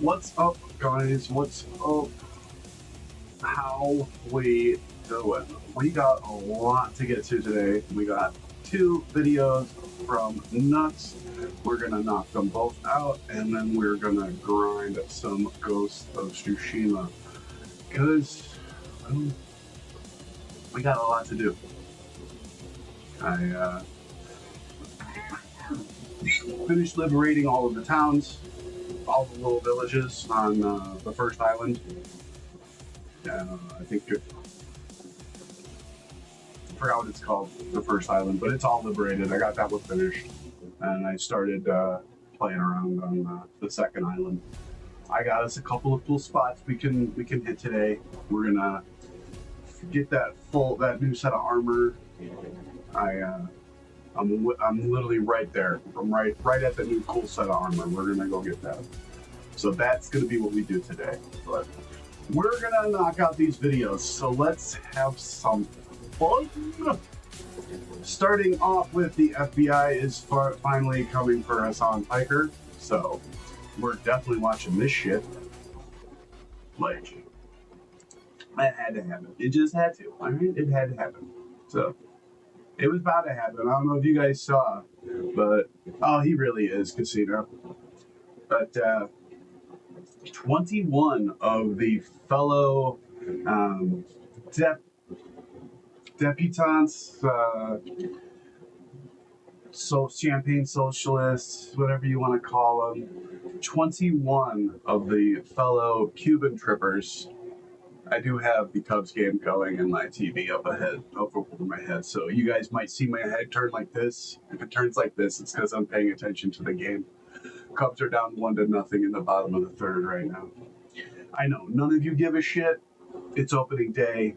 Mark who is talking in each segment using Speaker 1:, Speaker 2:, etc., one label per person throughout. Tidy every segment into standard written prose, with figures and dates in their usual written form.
Speaker 1: What's up, guys? What's up? How we doing? We got a lot to get to today. We got 2 videos from Nuts. We're gonna knock them both out, and then we're gonna grind some Ghost of Tsushima. Because we got a lot to do. I finished liberating all of the towns, all the little villages on the first island. I think I forgot what it's called, the first island, but it's all liberated. I got that one finished, and I started playing around on the second island. I got us a couple of cool spots we can hit today. We're gonna get that new set of armor. I'm literally right there. I'm right at the new cool set of armor. We're gonna go get that. So that's gonna be what we do today. But we're gonna knock out these videos. So let's have some fun. Starting off with the FBI is finally coming for Hasan Piker. So we're definitely watching this shit. Like, it had to happen. It just had to. I mean, it had to happen. So it was about to happen. I don't know if you guys saw, but oh, he really is Casino. But 21 of the fellow deputants, champagne socialists, whatever you want to call them, 21 of the fellow Cuban trippers. I do have the Cubs game going and my TV up over my head, so you guys might see my head turn like this. If it turns like this, it's because I'm paying attention to the game. Cubs are down 1-0 in the bottom of the third right now. I know, none of you give a shit. It's opening day.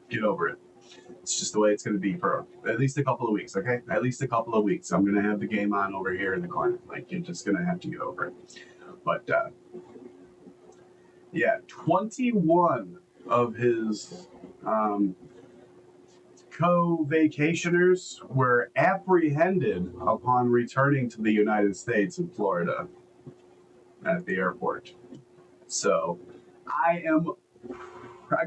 Speaker 1: Get over it. It's just the way it's going to be for at least a couple of weeks, okay? At least a couple of weeks. I'm going to have the game on over here in the corner. Like, you're just going to have to get over it. But, yeah, 21 of his co-vacationers were apprehended upon returning to the United States in Florida at the airport. So I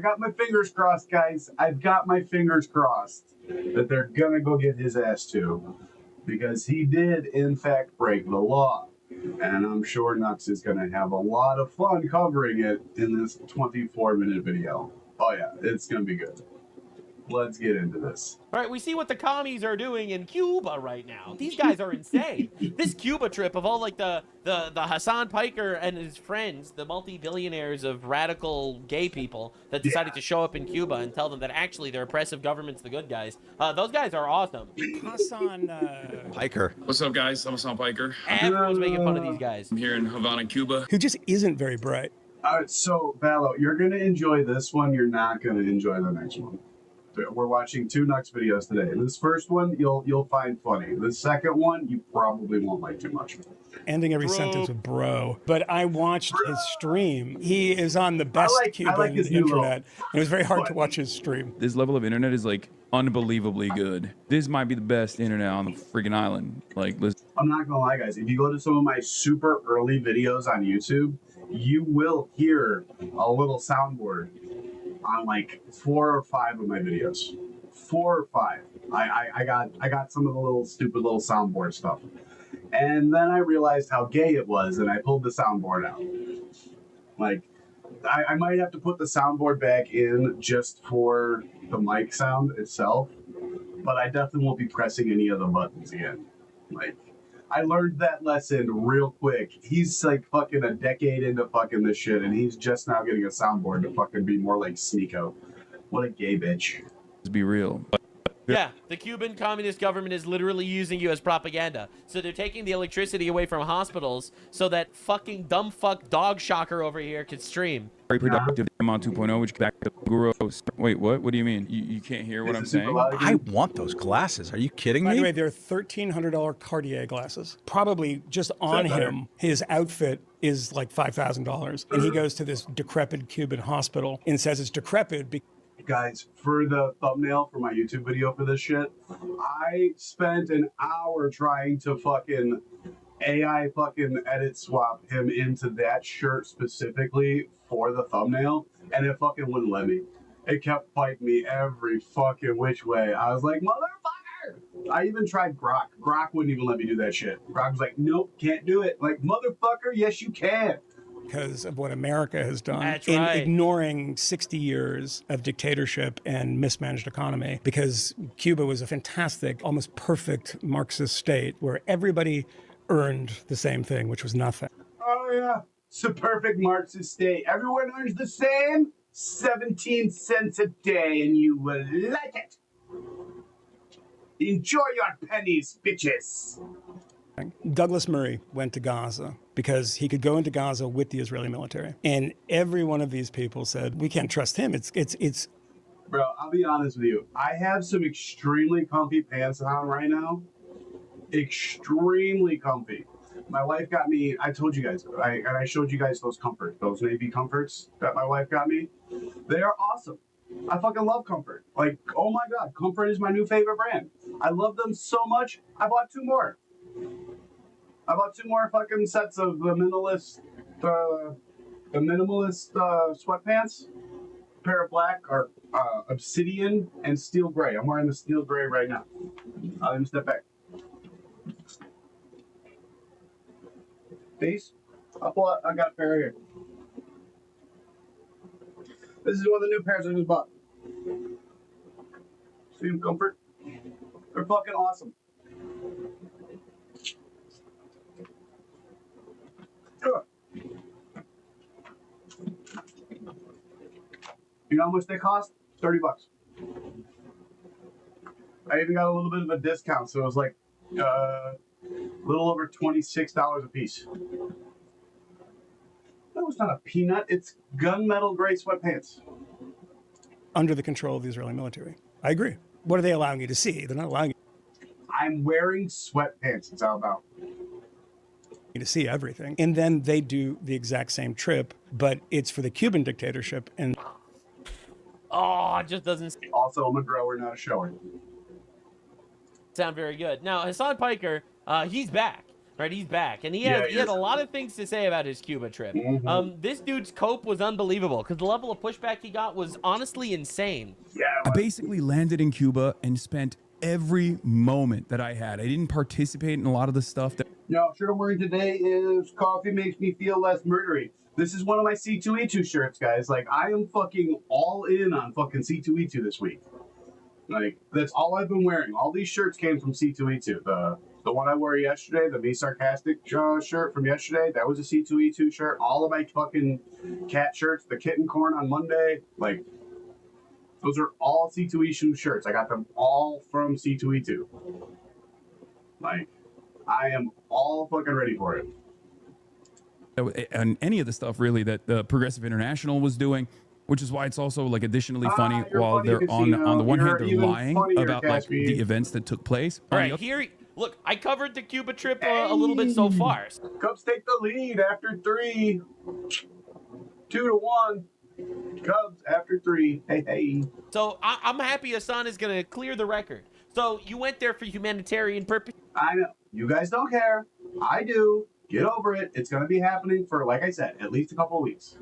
Speaker 1: got my fingers crossed, guys. I've got my fingers crossed that they're gonna go get his ass too, because he did in fact break the law. And I'm sure Nux is going to have a lot of fun covering it in this 24-minute video. Oh yeah, it's going to be good. Let's get into this.
Speaker 2: All right, we see what the commies are doing in Cuba right now. These guys are insane. This Cuba trip of all like the Hasan Piker and his friends, the multi-billionaires of radical gay people that decided to show up in Cuba and tell them that actually their oppressive government's the good guys. Those guys are awesome.
Speaker 3: Hasan
Speaker 4: Piker.
Speaker 5: What's up, guys? I'm Hasan Piker.
Speaker 2: Everyone's making fun of these guys.
Speaker 5: I'm here in Havana, Cuba.
Speaker 3: who just isn't very bright.
Speaker 1: So, Valo, you're going to enjoy this one. You're not going to enjoy the next one. We're watching 2 Nux videos today. This first one you'll find funny. The second one you probably won't like too much.
Speaker 3: Ending every sentence with bro. But I watched his stream. He is on the best Cuban internet. It was very hard to watch his stream.
Speaker 6: This level of internet is like unbelievably good. This might be the best internet on the freaking island. Like, listen.
Speaker 1: I'm not gonna lie, guys. If you go to some of my super early videos on YouTube, you will hear a little soundboard on like 4 or 5 of my videos. 4 or 5. I got some of the little stupid little soundboard stuff. And then I realized how gay it was, and I pulled the soundboard out. Like, I might have to put the soundboard back in just for the mic sound itself, but I definitely won't be pressing any of the buttons again. Like, I learned that lesson real quick. He's like fucking a decade into fucking this shit, and he's just now getting a soundboard to fucking be more like Sneeko. What a gay bitch.
Speaker 6: Let's be real.
Speaker 2: Yeah, the Cuban communist government is literally using you as propaganda. So they're taking the electricity away from hospitals so that fucking dumb fuck dog shocker over here can stream.
Speaker 6: Very productive on 2.0, which back to gross. Wait, what? What do you mean? You can't hear what I'm saying?
Speaker 4: I want those glasses. Are you kidding me?
Speaker 3: By the way, they're $1,300 Cartier glasses. Probably just on him, his outfit is like $5,000. And he goes to this decrepit Cuban hospital and says it's decrepit because
Speaker 1: Guys, for the thumbnail for my YouTube video for this shit, I spent an hour trying to fucking AI fucking edit swap him into that shirt specifically for the thumbnail, and it fucking wouldn't let me. It kept fighting me every fucking which way. I was like, motherfucker! I even tried Grok. Grok wouldn't even let me do that shit. Grok was like, nope, can't do it. Like, motherfucker, yes you can.
Speaker 3: Because of what America has done
Speaker 2: That's
Speaker 3: in
Speaker 2: right.
Speaker 3: ignoring 60 years of dictatorship and mismanaged economy. Because Cuba was a fantastic, almost perfect Marxist state where everybody earned the same thing, which was nothing.
Speaker 1: Oh yeah, it's a perfect Marxist state. Everyone earns the same 17 cents a day, and you will like it. Enjoy your pennies, bitches.
Speaker 3: Douglas Murray went to Gaza because he could go into Gaza with the Israeli military. And every one of these people said, we can't trust him. It's
Speaker 1: Bro, I'll be honest with you. I have some extremely comfy pants on right now. Extremely comfy. My wife got me, I told you guys, and I showed you guys those Navy comforts that my wife got me. They are awesome. I fucking love Comfort. Like, oh my God, Comfort is my new favorite brand. I love them so much, I bought 2 more. I bought 2 more fucking sets of the minimalist sweatpants. A pair of black or obsidian and steel gray. I'm wearing the steel gray right now. Let me step back. These? I got a pair here. This is one of the new pairs I just bought. See them, Comfort? They're fucking awesome. Ugh. You know how much they cost? $30. I even got a little bit of a discount, so it was like a little over $26 a piece. That was not a peanut. It's gunmetal gray sweatpants.
Speaker 3: under the control of the Israeli military. I agree. What are they allowing you to see? They're not allowing
Speaker 1: I'm wearing sweatpants. It's all about.
Speaker 3: you to see everything. And then they do the exact same trip, but it's for the Cuban dictatorship. And
Speaker 2: Oh, it just doesn't
Speaker 1: Also, I'm a grower, not a shower.
Speaker 2: sound very good. Now, Hasan Piker, he's back. Right, he's back, and he
Speaker 1: Yeah,
Speaker 2: had a
Speaker 1: is.
Speaker 2: lot of things to say about his Cuba trip.
Speaker 1: Mhm.
Speaker 2: This dude's cope was unbelievable because the level of pushback he got was honestly insane.
Speaker 1: Yeah.
Speaker 6: I basically landed in Cuba and spent every moment that I had. I didn't participate in a lot of the stuff that
Speaker 1: No, shirt I'm wearing today is coffee makes me feel less murdery. This is one of my C2E2 shirts, guys. Like, I am fucking all in on fucking C2E2 this week. Like, that's all I've been wearing. All these shirts came from C2E2. The one I wore yesterday, the Me Sarcastic shirt from yesterday, that was a C2E2 shirt. All of my fucking cat shirts, the kitten corn on Monday, like, those are all C2E2 shirts. I got them all from C2E2. Like, I am all fucking ready for it.
Speaker 6: and any of the stuff really that the Progressive International was doing, which is why it's also like additionally funny
Speaker 1: you're
Speaker 6: while
Speaker 1: funny,
Speaker 6: they're
Speaker 1: Casino.
Speaker 6: on the one hand
Speaker 1: You're
Speaker 6: they're
Speaker 1: even
Speaker 6: lying
Speaker 1: funnier,
Speaker 6: about like
Speaker 1: Caspian.
Speaker 6: the events that took place.
Speaker 2: All
Speaker 6: On the
Speaker 2: right, here, look, I covered the Cuba trip a little bit so far.
Speaker 1: Cubs take the lead after 3. 2-1. Cubs after 3. Hey, hey.
Speaker 2: So I'm happy Hasan is going to clear the record. So you went there for humanitarian purposes.
Speaker 1: I know. You guys don't care. I do. Get over it. It's going to be happening for, like I said, at least a couple of weeks.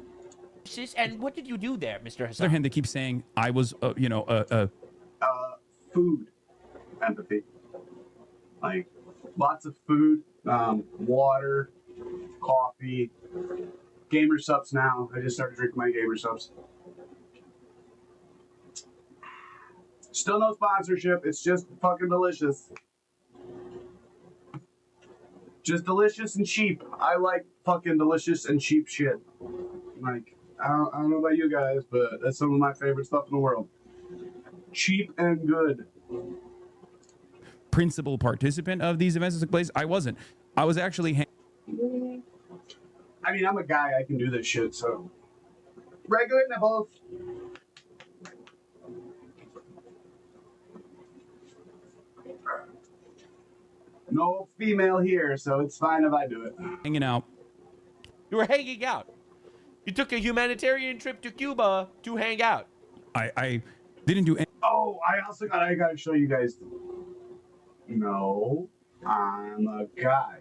Speaker 2: And what did you do there, Mr.
Speaker 6: other
Speaker 2: Hasan?
Speaker 6: hand, they keep saying I was,
Speaker 1: Food. Empathy. Like, lots of food, water, coffee, gamer subs now. I just started drinking my gamer subs. Still no sponsorship. It's just fucking delicious. Just delicious and cheap. I like fucking delicious and cheap shit. Like, I don't know about you guys, but that's some of my favorite stuff in the world. Cheap and good.
Speaker 6: principal participant of these events that took place. I wasn't. I was actually
Speaker 1: I mean, I'm a guy. I can do this shit, so. Regular nipples. No female here, so it's fine if I do it.
Speaker 6: hanging out.
Speaker 2: You were hanging out. You took a humanitarian trip to Cuba to hang out.
Speaker 6: I didn't do any.
Speaker 1: Oh, I gotta show you guys. No, I'm a guy.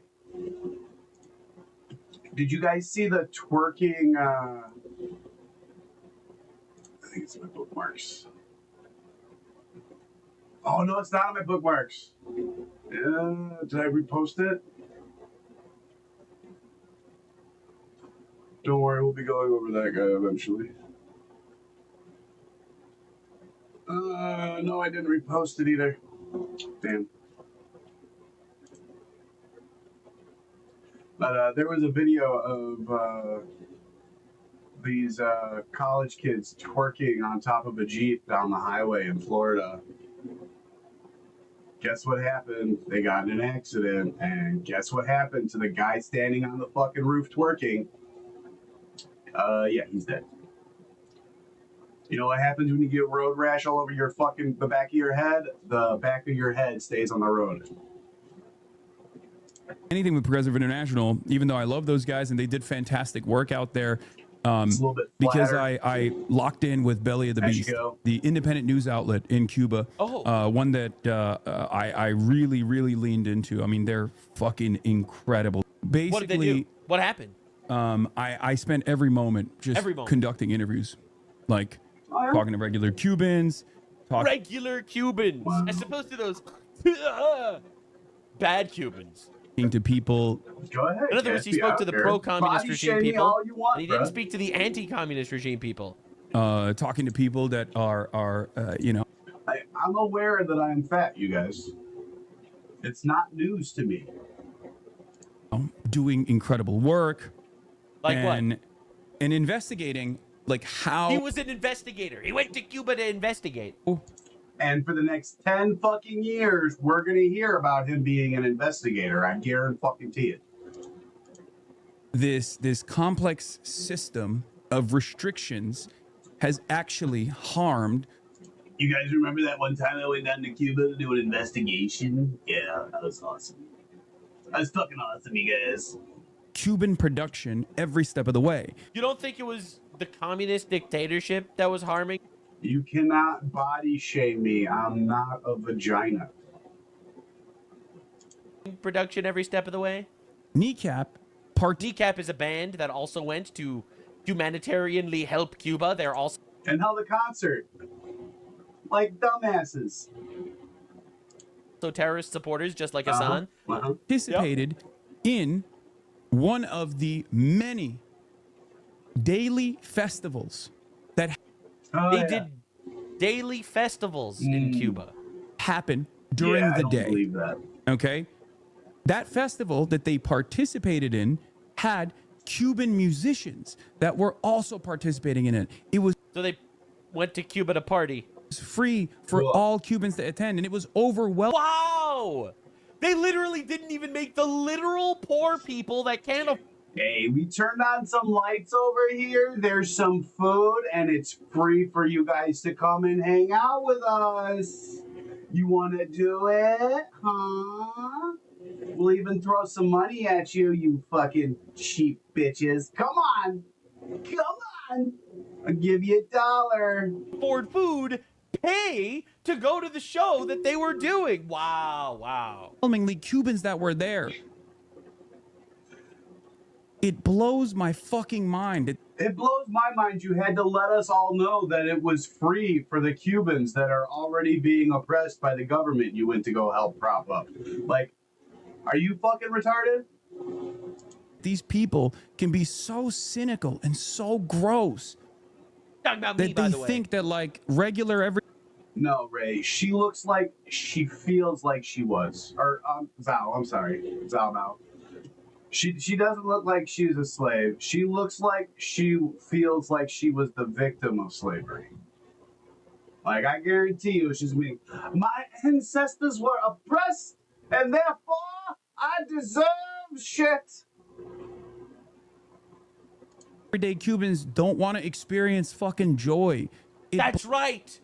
Speaker 1: Did you guys see the twerking? I think it's my bookmarks. Oh no, it's not on my bookmarks. Yeah, did I repost it? Don't worry, we'll be going over that guy eventually. No, I didn't repost it either. Damn. But there was a video of these college kids twerking on top of a Jeep down the highway in Florida. Guess what happened? They got in an accident, and guess what happened to the guy standing on the fucking roof twerking? Yeah, he's dead. You know what happens when you get road rash all over your fucking the back of your head? The back of your head stays on the road.
Speaker 6: Anything with Progressive International, even though I love those guys and they did fantastic work out there.
Speaker 1: It's a little bit
Speaker 6: Because
Speaker 1: flatter.
Speaker 6: I locked in with Belly of the
Speaker 1: As you
Speaker 6: Beast,
Speaker 1: go.
Speaker 6: the independent news outlet in Cuba. One that I really leaned into. I mean, they're fucking incredible. Basically,
Speaker 2: What did they do? What happened?
Speaker 6: I spent every moment just conducting interviews, like talking to regular Cubans.
Speaker 2: Regular Cubans, as opposed to those bad Cubans.
Speaker 6: To people.
Speaker 1: Go ahead.
Speaker 2: In other words, he spoke to the pro-communist regime people, and he didn't speak to the anti-communist regime people.
Speaker 6: Talking to people that are you know.
Speaker 1: I'm aware that I am fat, you guys. It's not news to me.
Speaker 6: Doing incredible work.
Speaker 2: Like
Speaker 6: and,
Speaker 2: what?
Speaker 6: And investigating, like how
Speaker 2: he was an investigator. He went to Cuba to investigate.
Speaker 1: And for the next 10 fucking years, we're going to hear about him being an investigator. I guarantee it.
Speaker 6: This complex system of restrictions has actually harmed.
Speaker 1: You guys remember that one time I went down to Cuba to do an investigation? Yeah, that was awesome. That was fucking awesome, you guys.
Speaker 6: Cuban production every step of the way.
Speaker 2: You don't think it was the communist dictatorship that was harming?
Speaker 1: You cannot body shame me. I'm not a vagina.
Speaker 2: Production every step of the way?
Speaker 6: Kneecap
Speaker 2: is a band that also went to humanitarianly help Cuba. They're also...
Speaker 1: And held a concert. Like dumbasses.
Speaker 2: So terrorist supporters, just like Hasan.
Speaker 6: Participated in one of the many daily festivals that
Speaker 2: they did daily festivals in Cuba.
Speaker 6: Happen during the day.
Speaker 1: Believe that.
Speaker 6: Okay? That festival that they participated in had Cuban musicians that were also participating in it. It was
Speaker 2: so they went to Cuba to party.
Speaker 6: Free for all Cubans to attend, and it was overwhelming.
Speaker 2: Wow! They literally didn't even make the literal poor people that can't afford.
Speaker 1: Hey, we turned on some lights over here. There's some food, and it's free for you guys to come and hang out with us. You want to do it? Huh? We'll even throw some money at you, you fucking cheap bitches. Come on. Come on. I'll give you $1.
Speaker 2: Afford food, pay to go to the show that they were doing. Wow.
Speaker 6: Overwhelmingly Cubans that were there. It blows my fucking mind.
Speaker 1: It blows my mind you had to let us all know that it was free for the Cubans that are already being oppressed by the government you went to go help prop up. Like, are you fucking retarded?
Speaker 6: These people can be so cynical and so gross.
Speaker 2: Talking about me,
Speaker 6: that
Speaker 2: by
Speaker 6: they
Speaker 2: the way.
Speaker 6: think that like regular every.
Speaker 1: No, Ray. She looks like she feels like she was. Or Zao. I'm sorry, Zao now. She doesn't look like she's a slave. She looks like she feels like she was the victim of slavery. Like, I guarantee you, she's me. My ancestors were oppressed, and therefore I deserve shit.
Speaker 6: Everyday Cubans don't want to experience fucking joy.
Speaker 2: That's right.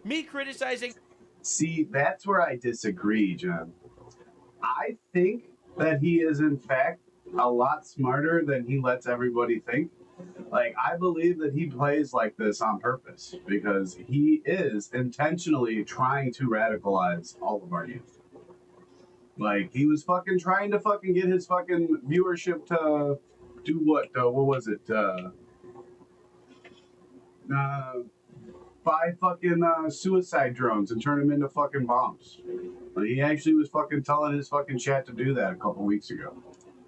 Speaker 2: Me criticizing.
Speaker 1: See, that's where I disagree, John. I think that he is, in fact, a lot smarter than he lets everybody think. Like, I believe that he plays like this on purpose because he is intentionally trying to radicalize all of our youth. Like he was fucking trying to fucking get his fucking viewership to do what? What was it? Buy fucking suicide drones and turn them into fucking bombs. Like, he actually was fucking telling his fucking chat to do that a couple weeks ago.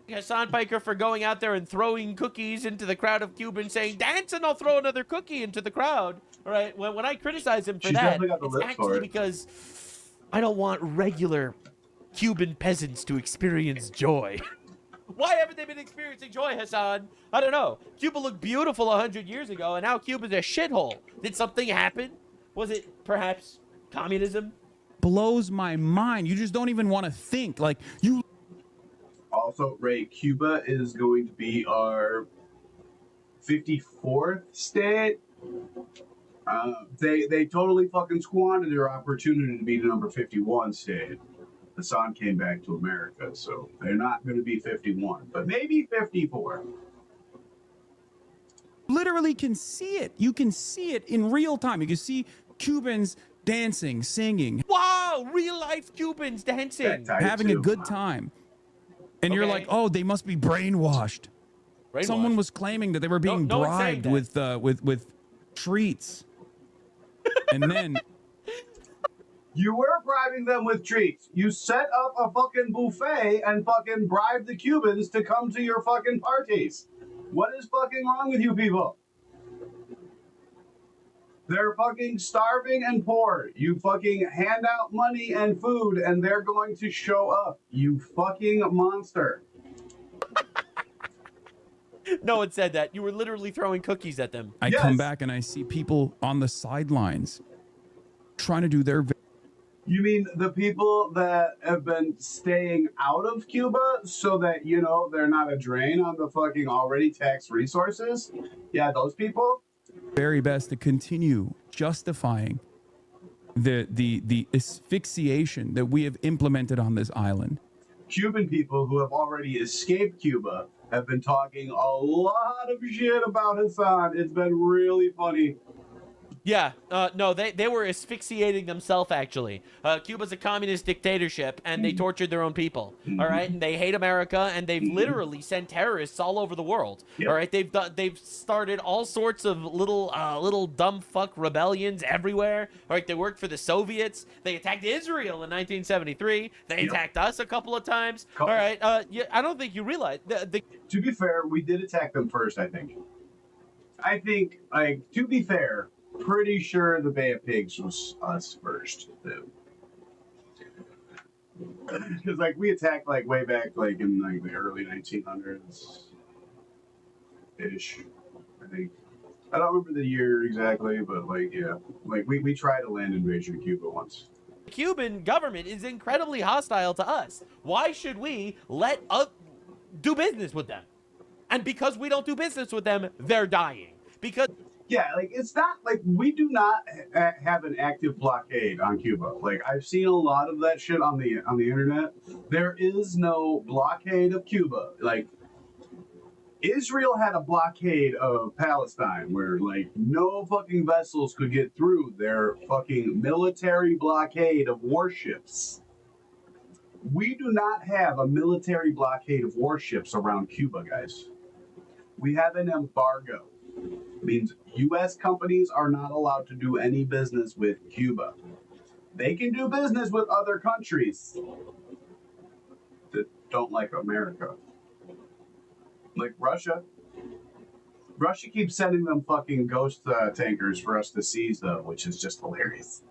Speaker 2: Hasan Piker for going out there and throwing cookies into the crowd of Cubans, saying, "Dance and I'll throw another cookie into the crowd." All right. When I criticize him for
Speaker 1: She's
Speaker 2: that,
Speaker 1: definitely got the
Speaker 2: it's
Speaker 1: lips for
Speaker 2: actually
Speaker 1: it.
Speaker 2: because I don't want regular Cuban peasants to experience joy. Why haven't they been experiencing joy, Hasan? I don't know. Cuba looked beautiful 100 years ago, and now Cuba's a shithole. Did something happen? Was it perhaps communism?
Speaker 6: Blows my mind. You just don't even want to think. Like, you
Speaker 1: Also, Ray, Cuba is going to be our 54th state. They totally fucking squandered their opportunity to be the number 51 state. Hasan came back to America, so they're not going to be 51, but maybe 54.
Speaker 6: literally can see it. You can see it in real time. You can see Cubans dancing, singing,
Speaker 2: Wow, real life Cubans dancing.
Speaker 1: That type
Speaker 6: having a
Speaker 1: too.
Speaker 6: good time. And you're
Speaker 2: Okay.
Speaker 6: like, oh, they must be brainwashed. Someone was claiming that they were being
Speaker 2: no one's saying
Speaker 6: bribed
Speaker 2: that.
Speaker 6: with treats. And then
Speaker 1: You were bribing them with treats. You set up a fucking buffet and fucking bribed the Cubans to come to your fucking parties. What is fucking wrong with you people? They're fucking starving and poor. You fucking hand out money and food and they're going to show up. You fucking monster.
Speaker 2: No one said that. You were literally throwing cookies at them.
Speaker 6: I
Speaker 1: Yes.
Speaker 6: come back and I see people on the sidelines trying to do their
Speaker 1: You mean the people that have been staying out of Cuba so that, you know, they're not a drain on the fucking already taxed resources? Yeah, those people?
Speaker 6: very best to continue justifying the asphyxiation that we have implemented on this island.
Speaker 1: Cuban people who have already escaped Cuba have been talking a lot of shit about Hasan. It's been really funny.
Speaker 2: Yeah, no, they were asphyxiating themselves, actually. Cuba's a communist dictatorship, and they tortured their own people, all right? And they hate America, and they've literally sent terrorists all over the world,
Speaker 1: Yep.
Speaker 2: all right? They've started all sorts of little dumb fuck rebellions everywhere, all right? They worked for the Soviets. They attacked Israel in 1973. They
Speaker 1: Yep.
Speaker 2: attacked us a couple of times, all
Speaker 1: Couple.
Speaker 2: right? Yeah, I don't think you realize the
Speaker 1: To be fair, we did attack them first, I think. Like, to be fair, pretty sure the Bay of Pigs was us first, too. Because, like, we attacked, like, way back, like, in, like, the early 1900s-ish, I think. I don't remember the year exactly, but, like, yeah. Like, we tried a land invasion of Cuba once.
Speaker 2: Cuban government is incredibly hostile to us. Why should we let us do business with them? And because we don't do business with them, they're dying. Because
Speaker 1: Yeah, like it's not like we do not have an active blockade on Cuba. Like I've seen a lot of that shit on the internet. There is no blockade of Cuba. Like Israel had a blockade of Palestine where like no fucking vessels could get through their fucking military blockade of warships. We do not have a military blockade of warships around Cuba, guys. We have an embargo. It means U.S. companies are not allowed to do any business with Cuba. They can do business with other countries that don't like America. Like Russia. Russia keeps sending them fucking ghost tankers for us to seize, though, which is just hilarious.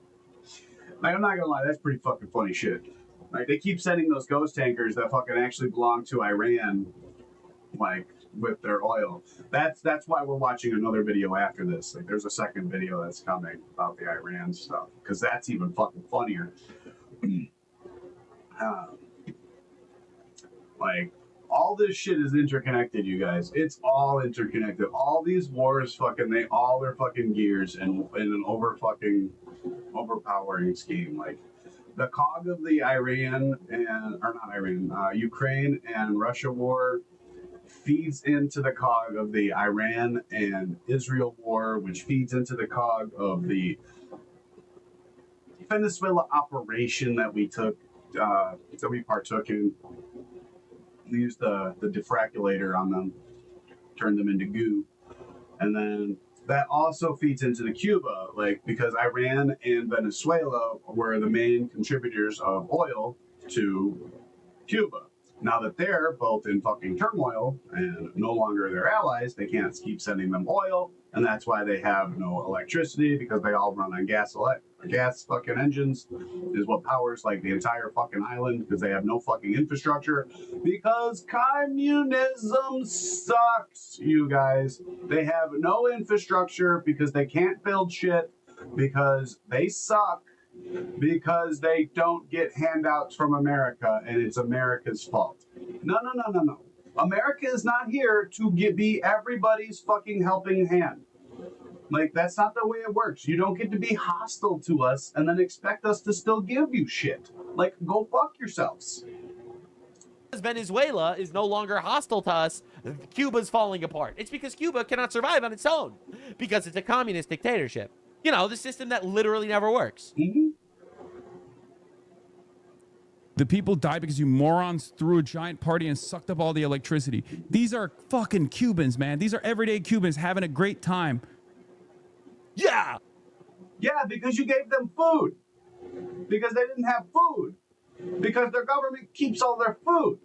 Speaker 1: Like, I'm not gonna lie, that's pretty fucking funny shit. Like, they keep sending those ghost tankers that fucking actually belong to Iran, like, with their oil. That's why we're watching another video after this. Like, there's a second video that's coming about the Iran stuff, because that's even fucking funnier. Like, all this shit is interconnected, you guys. It's all interconnected. All these wars, fucking, they all are fucking gears in an overpowering scheme. Like, the cog of the Ukraine and Russia war feeds into the cog of the Iran and Israel war, which feeds into the cog of the Venezuela operation that we took that we partook in. We used the defraculator on them, turned them into goo, and then that also feeds into the Cuba, like because Iran and Venezuela were the main contributors of oil to Cuba. Now that they're both in fucking turmoil and no longer their allies, they can't keep sending them oil, and that's why they have no electricity because they all run on gas fucking engines is what powers like the entire fucking island because they have no fucking infrastructure because communism sucks, you guys. They have no infrastructure because they can't build shit because they suck because they don't get handouts from America and it's America's fault. No. America is not here to be everybody's fucking helping hand. Like, that's not the way it works. You don't get to be hostile to us and then expect us to still give you shit. Like, go fuck yourselves.
Speaker 2: Venezuela is no longer hostile to us, Cuba's falling apart. It's because Cuba cannot survive on its own because it's a communist dictatorship. You know, the system that literally never works.
Speaker 1: Mm-hmm.
Speaker 6: The people died because you morons threw a giant party and sucked up all the electricity. These are fucking Cubans, man. These are everyday Cubans having a great time.
Speaker 2: Yeah!
Speaker 1: Yeah, because you gave them food. Because they didn't have food. Because their government keeps all their food.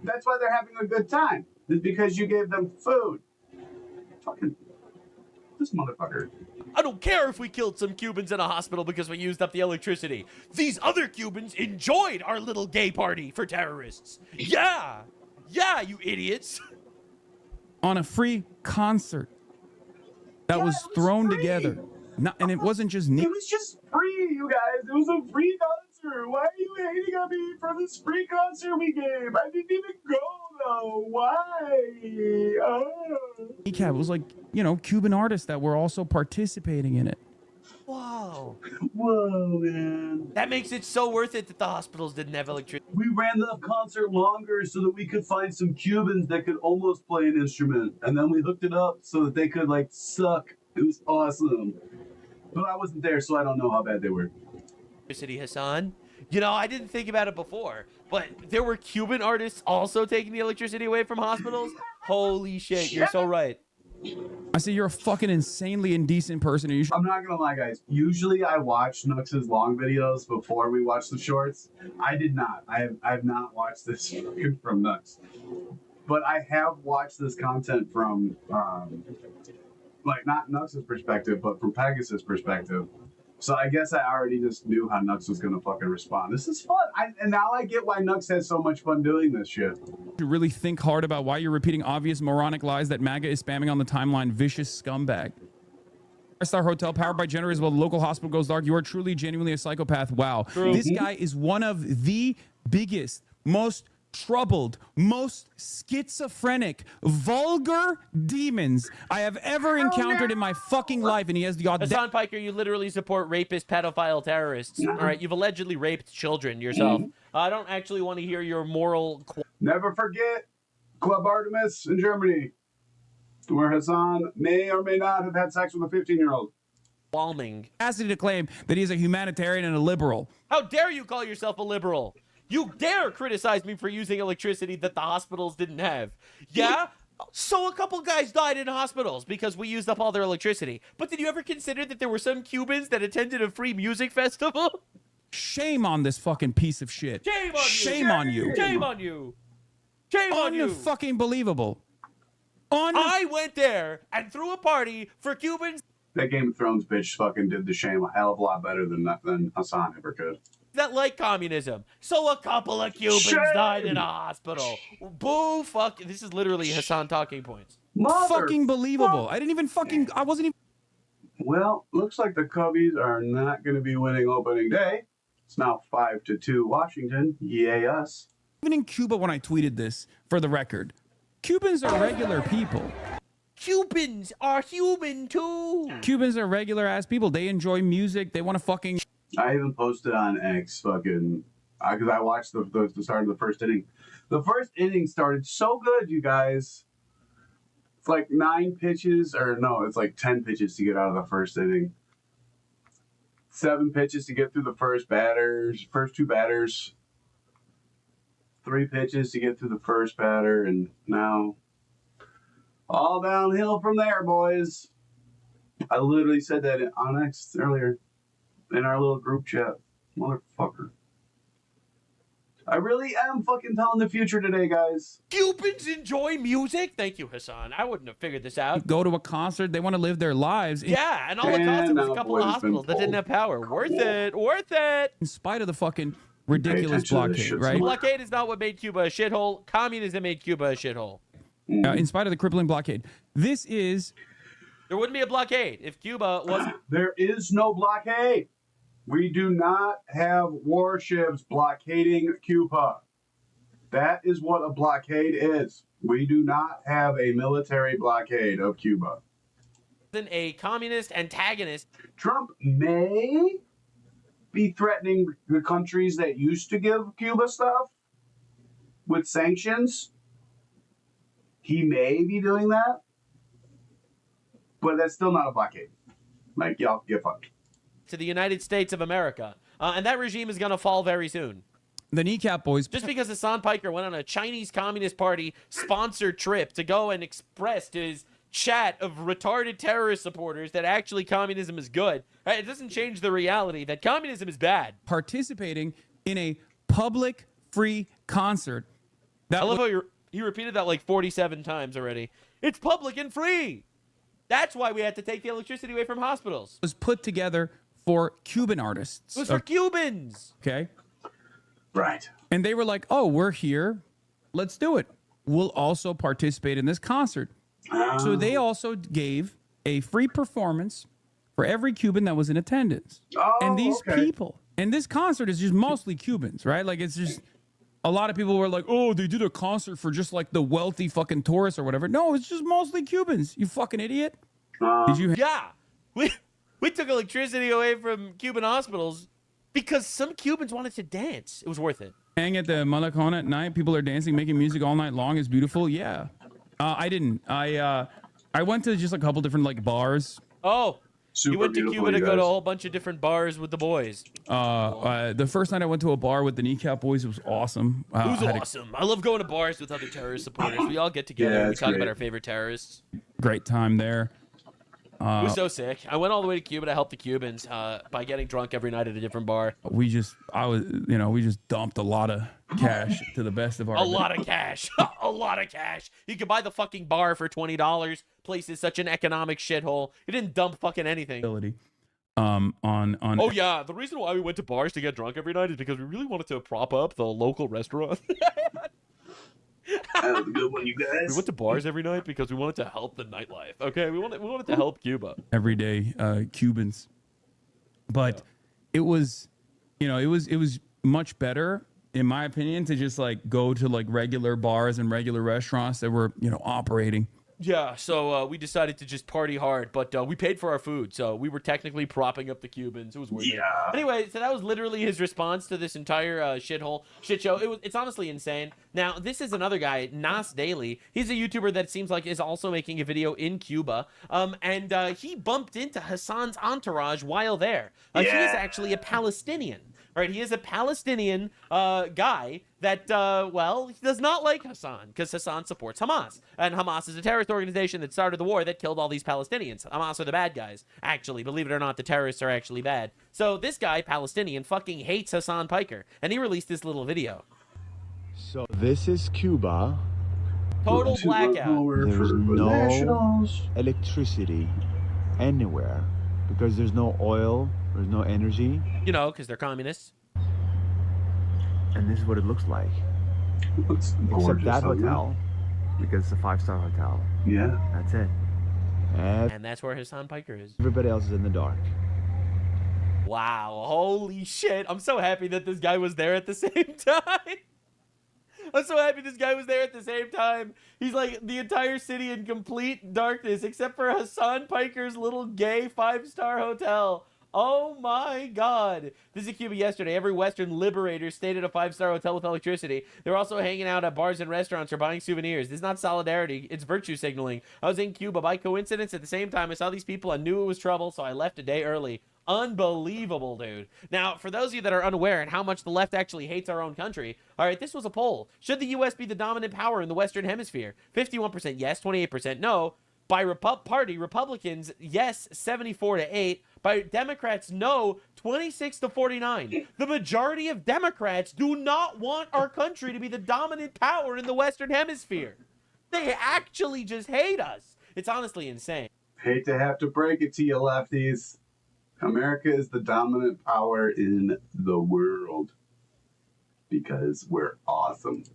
Speaker 1: That's why they're having a good time. It's because you gave them food. Fucking this motherfucker.
Speaker 2: I don't care if we killed some Cubans in a hospital because we used up the electricity. These other Cubans enjoyed our little gay party for terrorists. Yeah! Yeah, you idiots!
Speaker 6: On a free concert that was thrown together. And it wasn't just
Speaker 1: It was just free, you guys. It was a free concert. Why are you hating on me for this free concert we gave? I didn't even go, though. Why?
Speaker 6: It was like, you know, Cuban artists that were also participating in it.
Speaker 2: Whoa.
Speaker 1: Whoa, man.
Speaker 2: That makes it so worth it that the hospitals didn't have electricity.
Speaker 1: We ran the concert longer so that we could find some Cubans that could almost play an instrument. And then we hooked it up so that they could, like, suck. It was awesome. But I wasn't there, so I don't know how bad they were.
Speaker 2: City Hasan. You know, I didn't think about it before, but there were Cuban artists also taking the electricity away from hospitals. Holy shit, you're so right.
Speaker 6: I say you're a fucking insanely indecent person. And you should
Speaker 1: I'm not gonna lie, guys. Usually I watch Nux's long videos before we watch the shorts. I did not. I have not watched this from Nux. But I have watched this content from, like, not Nux's perspective, but from Pegasus' perspective. So I guess I already just knew how Nux was gonna fucking respond. This is fun. And now I get why Nux has so much fun doing this shit.
Speaker 6: really think hard about why you're repeating obvious moronic lies that MAGA is spamming on the timeline. Vicious scumbag. Star Hotel powered by generators while the local hospital goes dark. You are truly, genuinely a psychopath. Wow.
Speaker 2: True.
Speaker 6: This guy is one of the biggest, most troubled, most schizophrenic, vulgar demons I have ever encountered in my fucking life. And he has the audacity.
Speaker 2: Hasan Piker, you literally support rapist, pedophile terrorists. All right, you've allegedly raped children yourself. I don't actually want to hear your moral.
Speaker 1: Never forget Club Artemis in Germany, where Hasan may or may not have had sex with a 15-year-old.
Speaker 2: Qualming.
Speaker 6: To claim that he's a humanitarian and a liberal.
Speaker 2: How dare you call yourself a liberal? You dare criticize me for using electricity that the hospitals didn't have. Yeah? So a couple guys died in hospitals because we used up all their electricity. But did you ever consider that there were some Cubans that attended a free music festival?
Speaker 6: Shame on this fucking piece of shit.
Speaker 2: Shame on you.
Speaker 6: Shame on you.
Speaker 2: Shame on you. Shame on you.
Speaker 6: Fucking believable.
Speaker 2: I went there and threw a party for Cubans
Speaker 1: That Game of Thrones bitch fucking did the shame a hell of a lot better than Hasan ever could.
Speaker 2: that like communism. So a couple of Cubans died in a hospital. Boo, fuck. This is literally Hasan talking points.
Speaker 6: Fucking believable. I wasn't even.
Speaker 1: Well, looks like the Cubbies are not going to be winning opening day. It's now 5-2 Washington. Yay us.
Speaker 6: Even in Cuba when I tweeted this, for the record, Cubans are regular people.
Speaker 2: Cubans are human too.
Speaker 6: Cubans are regular ass people. They enjoy music. They want to fucking.
Speaker 1: I even posted on X fucking because I watched the start of the first inning. The first inning started so good, you guys. It's like 9 pitches, or no, it's like 10 pitches to get out of the first inning. 7 pitches to get through the first 2 batters. 3 pitches to get through the first batter, and now all downhill from there, boys. I literally said that on X earlier in our little group chat. Motherfucker. I really am fucking telling the future today, guys.
Speaker 2: Cubans enjoy music? Thank you, Hasan. I wouldn't have figured this out.
Speaker 6: Go to a concert. They want to live their lives.
Speaker 2: Yeah, and all it cost
Speaker 1: And
Speaker 2: was a
Speaker 1: now
Speaker 2: couple
Speaker 1: boys
Speaker 2: of
Speaker 1: been
Speaker 2: hospitals that didn't
Speaker 1: told.
Speaker 2: have power. Worth it. Worth it.
Speaker 6: In spite of the fucking ridiculous
Speaker 1: attention to this
Speaker 6: blockade,
Speaker 1: shit
Speaker 6: right?
Speaker 1: some more.
Speaker 2: Blockade is not what made Cuba a shithole. Communism made Cuba a shithole.
Speaker 6: In spite of the crippling blockade. This is
Speaker 2: There wouldn't be a blockade if Cuba was.
Speaker 1: There is no blockade. We do not have warships blockading Cuba. That is what a blockade is. We do not have a military blockade of Cuba.
Speaker 2: A communist antagonist.
Speaker 1: Trump may be threatening the countries that used to give Cuba stuff with sanctions. He may be doing that, but that's still not a blockade. Like, y'all get fucked.
Speaker 2: To the United States of America. And that regime is going to fall very soon.
Speaker 6: the kneecap boys.
Speaker 2: Just because Hasan Piker went on a Chinese Communist Party sponsored trip to go and express to his chat of retarded terrorist supporters that actually communism is good, it doesn't change the reality that communism is bad.
Speaker 6: Participating in a public free concert. That
Speaker 2: I love how he repeated that like 47 times already. It's public and free. That's why we had to take the electricity away from hospitals.
Speaker 6: was put together for Cuban artists.
Speaker 2: It was for Cubans.
Speaker 6: Okay.
Speaker 1: Right.
Speaker 6: And they were like, oh, we're here. Let's do it. We'll also participate in this concert. So they also gave a free performance for every Cuban that was in attendance.
Speaker 1: Oh,
Speaker 6: and these
Speaker 1: okay.
Speaker 6: people, and this concert is just mostly Cubans, right? Like, it's just a lot of people were like, oh, they did a concert for just like the wealthy fucking tourists or whatever. No, it's just mostly Cubans. You fucking idiot. Did you?
Speaker 2: Yeah. We took electricity away from Cuban hospitals because some Cubans wanted to dance. It was worth it.
Speaker 6: Hang at the Malecon at night. People are dancing, making music all night long. It's beautiful. Yeah. I didn't. I went to just a couple different like bars.
Speaker 2: Oh,
Speaker 1: Super
Speaker 2: you went to
Speaker 1: beautiful,
Speaker 2: Cuba to
Speaker 1: you
Speaker 2: go to a
Speaker 1: guys.
Speaker 2: whole bunch of different bars with the boys.
Speaker 6: The first night I went to a bar with the Kneecap Boys, it was awesome.
Speaker 2: It was
Speaker 6: I had a
Speaker 2: awesome. I love going to bars with other terrorist supporters. We all get together
Speaker 1: Yeah,
Speaker 2: and we
Speaker 1: it's
Speaker 2: talk
Speaker 1: great.
Speaker 2: about our favorite terrorists.
Speaker 6: great time there.
Speaker 2: It was so sick. I went all the way to Cuba to help the Cubans by getting drunk every night at a different bar.
Speaker 6: We just dumped a lot of cash to the best of our
Speaker 2: A lot of cash. A lot of cash. You could buy the fucking bar for $20. Place is such an economic shithole. You didn't dump fucking anything.
Speaker 6: ability. On
Speaker 2: Oh yeah, the reason why we went to bars to get drunk every night is because we really wanted to prop up the local restaurant.
Speaker 1: That was a good one, you
Speaker 2: We
Speaker 1: guys.
Speaker 2: went to bars every night because we wanted to help the nightlife. Okay, we wanted to help Cuba.
Speaker 6: everyday Cubans, but it was much better in my opinion to just like go to like regular bars and regular restaurants that were operating.
Speaker 2: Yeah, so we decided to just party hard, but we paid for our food, so we were technically propping up the Cubans. It was worth it. Anyway, so that was literally his response to this entire shit show. It's honestly insane. Now, this is another guy, Nas Daily. He's a YouTuber that seems like is also making a video in Cuba, and he bumped into Hasan's entourage while there. He is actually a Palestinian. Right, he is a Palestinian guy that, he does not like Hasan because Hasan supports Hamas. And Hamas is a terrorist organization that started the war that killed all these Palestinians. Hamas are the bad guys. Actually, believe it or not, the terrorists are actually bad. So this guy, Palestinian, fucking hates Hasan Piker. And he released this little video.
Speaker 7: So this is Cuba.
Speaker 2: Total blackout.
Speaker 7: There's no electricity anywhere because there's no oil, there's no energy,
Speaker 2: You know, because they're communists.
Speaker 7: and this is what it looks like.
Speaker 1: Looks
Speaker 7: Except
Speaker 1: gorgeous,
Speaker 7: that
Speaker 1: doesn't it?
Speaker 7: hotel, because it's a 5-star hotel.
Speaker 1: Yeah.
Speaker 7: That's it.
Speaker 2: And that's where Hasan Piker is.
Speaker 7: Everybody else is in the dark.
Speaker 2: Wow, holy shit. I'm so happy that this guy was there at the same time. I'm so happy this guy was there at the same time. He's like the entire city in complete darkness except for Hasan Piker's little gay 5-star hotel. Oh my God. This is Cuba yesterday. Every Western liberator stayed at a 5-star hotel with electricity. They're also hanging out at bars and restaurants or buying souvenirs. This is not solidarity. It's virtue signaling. I was in Cuba by coincidence. At the same time, I saw these people. I knew it was trouble, so I left a day early. Unbelievable, dude. Now, for those of you that are unaware and how much the left actually hates our own country, all right, this was a poll. Should the U.S. be the dominant power in the Western Hemisphere? 51% yes, 28% no. By party, Republicans, yes, 74-8. By Democrats, no, 26-49. The majority of Democrats do not want our country to be the dominant power in the Western Hemisphere. They actually just hate us. It's honestly insane.
Speaker 1: Hate to have to break it to you, lefties. America is the dominant power in the world because we're awesome.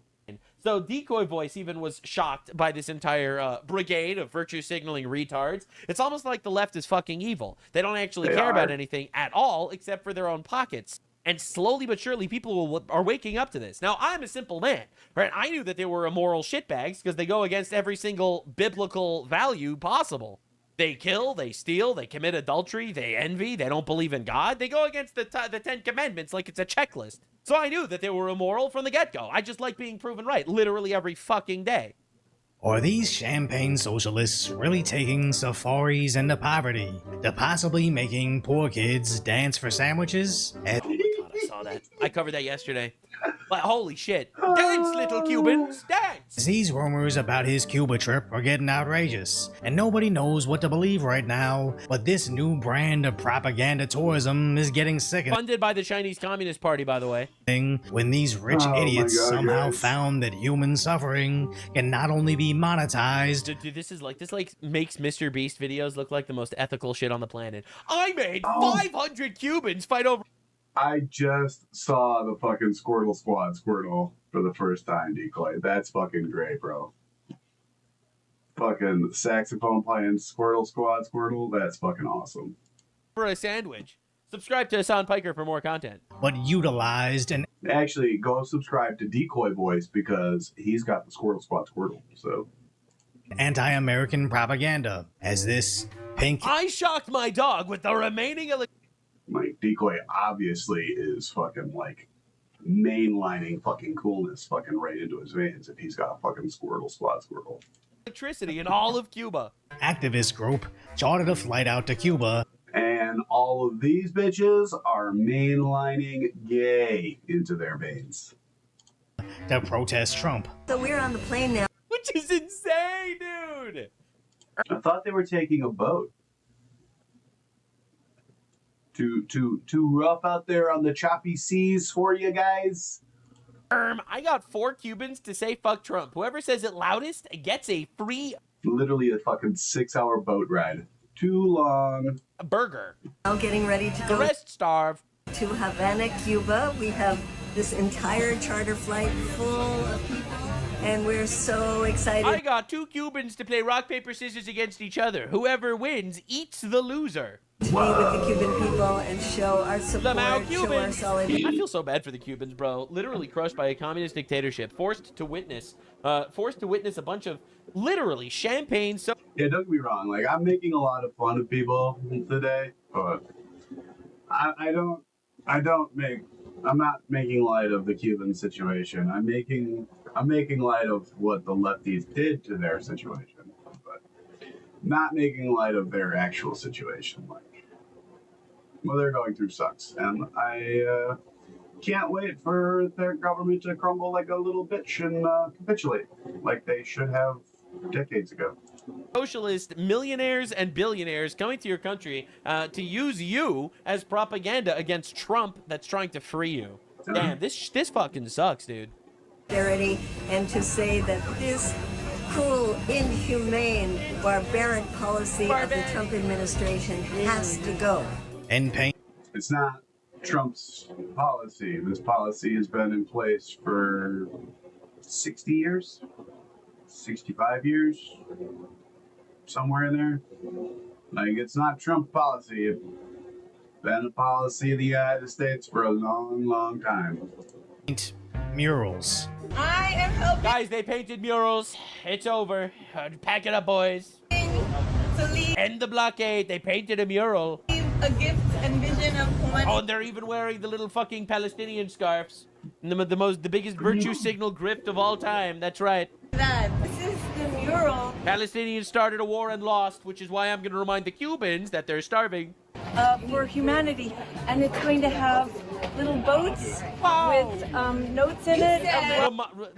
Speaker 2: So Decoy Voice even was shocked by this entire brigade of virtue signaling retards. It's almost like the left is fucking evil. They don't actually care about anything at all except for their own pockets. And slowly but surely, people are waking up to this. Now, I'm a simple man, right? I knew that they were immoral shitbags because they go against every single biblical value possible. They kill, they steal, they commit adultery, they envy, they don't believe in God. They go against the 10 Commandments like it's a checklist. So I knew that they were immoral from the get-go. I just like being proven right literally every fucking day.
Speaker 8: Are these champagne socialists really taking safaris into poverty to possibly making poor kids dance for sandwiches?
Speaker 2: Oh my god, I saw that. I covered that yesterday. But holy shit. Dance, little Cubans, dance!
Speaker 8: These rumors about his Cuba trip are getting outrageous, and nobody knows what to believe right now, but this new brand of propaganda tourism is getting sickening.
Speaker 2: Funded by the Chinese Communist Party, by the way.
Speaker 8: When these rich idiots somehow found that human suffering can not only be monetized.
Speaker 2: Dude, this makes Mr. Beast videos look like the most ethical shit on the planet. I made 500 Cubans fight over...
Speaker 1: I just saw the fucking Squirtle Squad Squirtle for the first time, Decoy. That's fucking great, bro. Fucking saxophone playing Squirtle Squad Squirtle. That's fucking awesome.
Speaker 2: For a sandwich. Subscribe to Hasan Piker for more content.
Speaker 8: But utilized and...
Speaker 1: Actually, go subscribe to Decoy Voice because he's got the Squirtle Squad Squirtle, so...
Speaker 8: anti-American propaganda, as this pink...
Speaker 2: I shocked my dog with the remaining...
Speaker 1: Like, Decoy obviously is fucking, like, mainlining fucking coolness fucking right into his veins if he's got a fucking Squirtle Squad Squirtle.
Speaker 2: Electricity in all of Cuba.
Speaker 8: activist group chartered a flight out to Cuba.
Speaker 1: And all of these bitches are mainlining gay into their veins.
Speaker 8: To protest Trump.
Speaker 9: So we're on the plane now.
Speaker 2: Which is insane, dude.
Speaker 1: I thought they were taking a boat. Too rough out there on the choppy seas for you guys?
Speaker 2: I got 4 Cubans to say fuck Trump. Whoever says it loudest gets a free...
Speaker 1: Literally a fucking 6-hour boat ride. Too long.
Speaker 2: A burger.
Speaker 9: Now getting ready to
Speaker 2: The
Speaker 9: go
Speaker 2: rest starve.
Speaker 9: to Havana, Cuba. We have this entire charter flight full of people, and we're so excited.
Speaker 2: I got 2 Cubans to play rock, paper, scissors against each other. Whoever wins eats the loser.
Speaker 9: To be with the Cuban people and show our support, show our
Speaker 2: Cubans.
Speaker 9: solidarity.
Speaker 2: I feel so bad for the Cubans, bro. Literally crushed by a communist dictatorship, forced to witness a bunch of literally champagne. So
Speaker 1: Yeah, don't get me wrong. Like, I'm making a lot of fun of people today, but I'm not making light of the Cuban situation. I'm making light of what the lefties did to their situation, but not making light of their actual situation. Like, what they're going through sucks, and I can't wait for their government to crumble like a little bitch and capitulate like they should have decades ago.
Speaker 2: socialist millionaires and billionaires coming to your country to use you as propaganda against Trump that's trying to free you. Damn, this fucking sucks, dude.
Speaker 9: And to say that this cruel, inhumane, barbaric policy of the Trump administration has to go.
Speaker 8: And pain.
Speaker 1: It's not Trump's policy. This policy has been in place for 60 years, 65 years, somewhere in there. Like, it's not Trump's policy. It's been a policy of the United States for a long, long time.
Speaker 8: Murals.
Speaker 9: I am helping
Speaker 2: Guys, they painted murals. It's over. Pack it up, boys.
Speaker 9: to leave
Speaker 2: End the blockade. They painted a mural.
Speaker 9: a gift and vision of humanity.
Speaker 2: Oh, and they're even wearing the little fucking Palestinian scarves. The biggest virtue signal grift of all time. That's right.
Speaker 9: This is the mural.
Speaker 2: Palestinians started a war and lost, which is why I'm going to remind the Cubans that they're starving.
Speaker 10: for humanity, and it's going to have little boats with notes in it.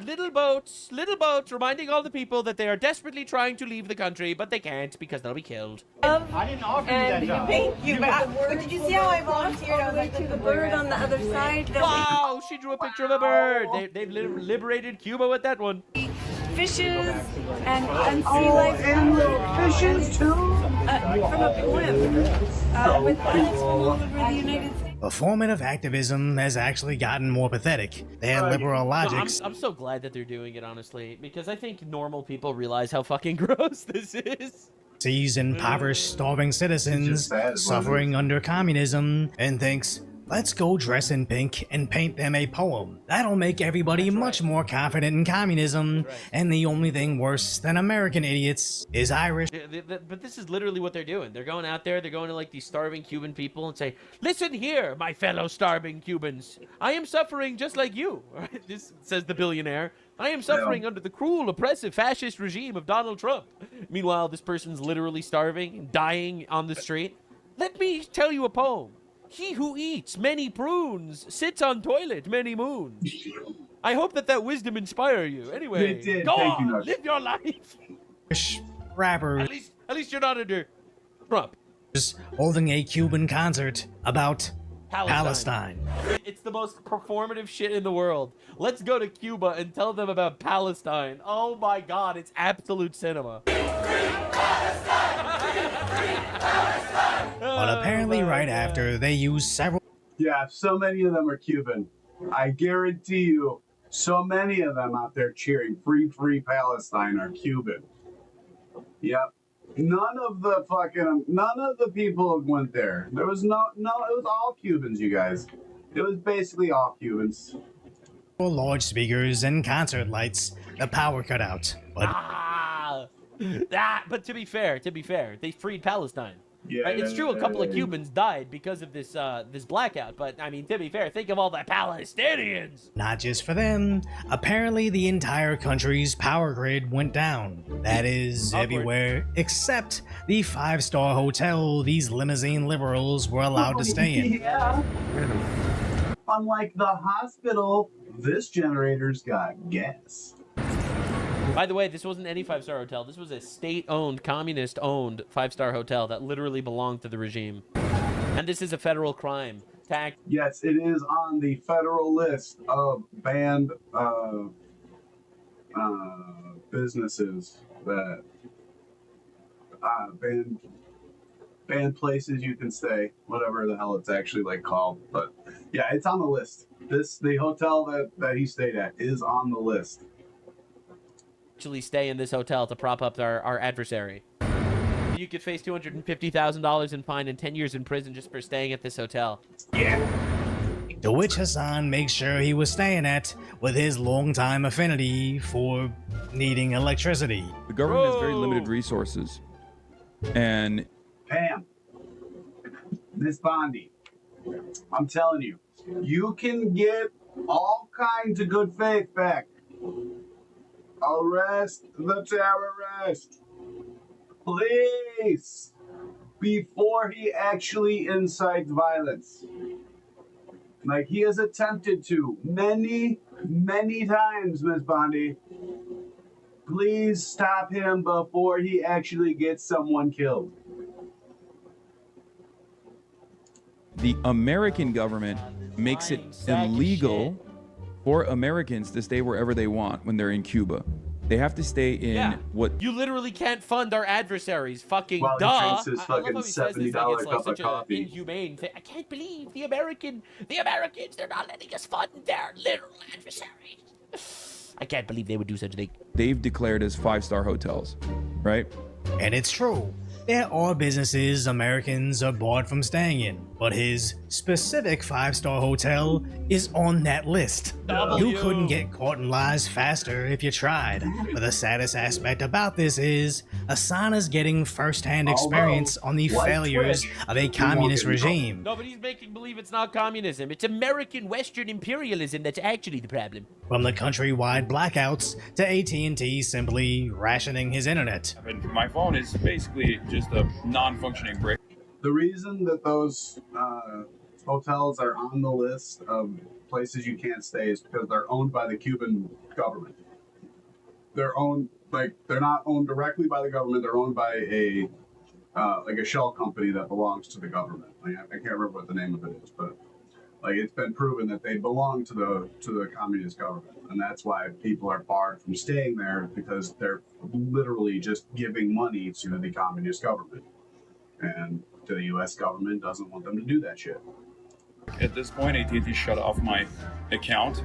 Speaker 2: Little boats, reminding all the people that they are desperately trying to leave the country, but they can't because they'll be killed.
Speaker 10: I didn't offer you that job. Thank you, but did you see how I volunteered? I was like to the bird on the other side.
Speaker 2: Wow, she drew a picture of a bird. They've liberated Cuba with that one.
Speaker 10: Fishes and sea life and little fishes too. From a poem with planets from all over the United States.
Speaker 8: Performative activism has actually gotten more pathetic. Their liberal logics.
Speaker 2: I'm so glad that they're doing it, honestly, because I think normal people realize how fucking gross this is.
Speaker 8: Sees impoverished, starving citizens suffering under communism and thinks, let's go dress in pink and paint them a poem. That'll make everybody much more confident in communism, and the only thing worse than American idiots is Irish.
Speaker 2: But this is literally what they're doing. They're going out there, they're going to like these starving Cuban people and say, listen here, my fellow starving Cubans. I am suffering just like you. This says the billionaire. I am suffering under the cruel, oppressive, fascist regime of Donald Trump. Meanwhile, this person's literally starving, dying on the street. Let me tell you a poem. He who eats many prunes sits on toilet many moons. I hope that wisdom inspire you. Anyway, go on, live your life.
Speaker 8: Rapper.
Speaker 2: At least you're not under Trump.
Speaker 8: Holding a Cuban concert about Palestine.
Speaker 2: It's the most performative shit in the world. Let's go to Cuba and tell them about Palestine. Oh my God, it's absolute cinema.
Speaker 8: But apparently right after, they use several...
Speaker 1: Yeah, so many of them are Cuban. I guarantee you, so many of them out there cheering free Palestine are Cuban. Yep. None of the people went there. There was no, it was all Cubans, you guys. It was basically all Cubans.
Speaker 8: Large speakers and concert lights, the power cut out.
Speaker 2: But to be fair, they freed Palestine.
Speaker 1: Yeah,
Speaker 2: right? It's true, a couple of Cubans died because of this blackout, but I mean, to be fair, think of all the Palestinians.
Speaker 8: Not just for them. Apparently, the entire country's power grid went down. That is everywhere except the 5-star hotel these limousine liberals were allowed to stay in.
Speaker 1: Yeah. Unlike the hospital, this generator's got gas.
Speaker 2: By the way, this wasn't any 5-star hotel. This was a state-owned, communist-owned 5-star hotel that literally belonged to the regime. And this is a federal crime.
Speaker 1: Yes, it is on the federal list of banned businesses that banned places you can stay, whatever the hell it's actually like called. But yeah, it's on the list. The hotel that he stayed at is on the list.
Speaker 2: Actually stay in this hotel to prop up our adversary. You could face $250,000 in fine and 10 years in prison just for staying at this hotel.
Speaker 1: Yeah.
Speaker 8: To which Hasan makes sure he was staying at with his longtime affinity for needing electricity.
Speaker 6: The government has very limited resources. And
Speaker 1: Pam, Miss Bondi, I'm telling you, you can get all kinds of good faith back. Arrest the terrorist, please, before he actually incites violence. Like he has attempted to many times, Miss Bondi. Please stop him before he actually gets someone killed.
Speaker 6: the American government makes it illegal for Americans to stay wherever they want when they're in Cuba. They have to stay in what
Speaker 2: you literally can't fund our adversaries. Fucking
Speaker 1: while
Speaker 2: duh.
Speaker 1: he drinks his fucking
Speaker 2: $70
Speaker 1: cup of coffee.
Speaker 2: Inhumane thing. I can't believe the Americans, they're not letting us fund their literal adversaries. I can't believe they would do such a thing.
Speaker 6: they've declared as 5-star hotels, right?
Speaker 8: And it's true. There are businesses Americans are barred from staying in, but his specific 5-star hotel is on that list. You couldn't get caught in lies faster if you tried. But the saddest aspect about this is Asana's getting first-hand experience on the failures of a communist regime.
Speaker 2: No, but he's making believe it's not communism. It's American Western imperialism that's actually the problem.
Speaker 8: From the countrywide blackouts to AT&T simply rationing his internet.
Speaker 5: My phone is basically just a non-functioning brick.
Speaker 1: The reason that those hotels are on the list of places you can't stay is because they're owned by the Cuban government. They're owned, like, they're not owned directly by the government. They're owned by a shell company that belongs to the government. Like, I can't remember what the name of it is, but like, it's been proven that they belong to the communist government, and that's why people are barred from staying there, because they're literally just giving money to the communist government, and the U.S. government doesn't want them to do that shit.
Speaker 5: At this point, AT&T shut off my account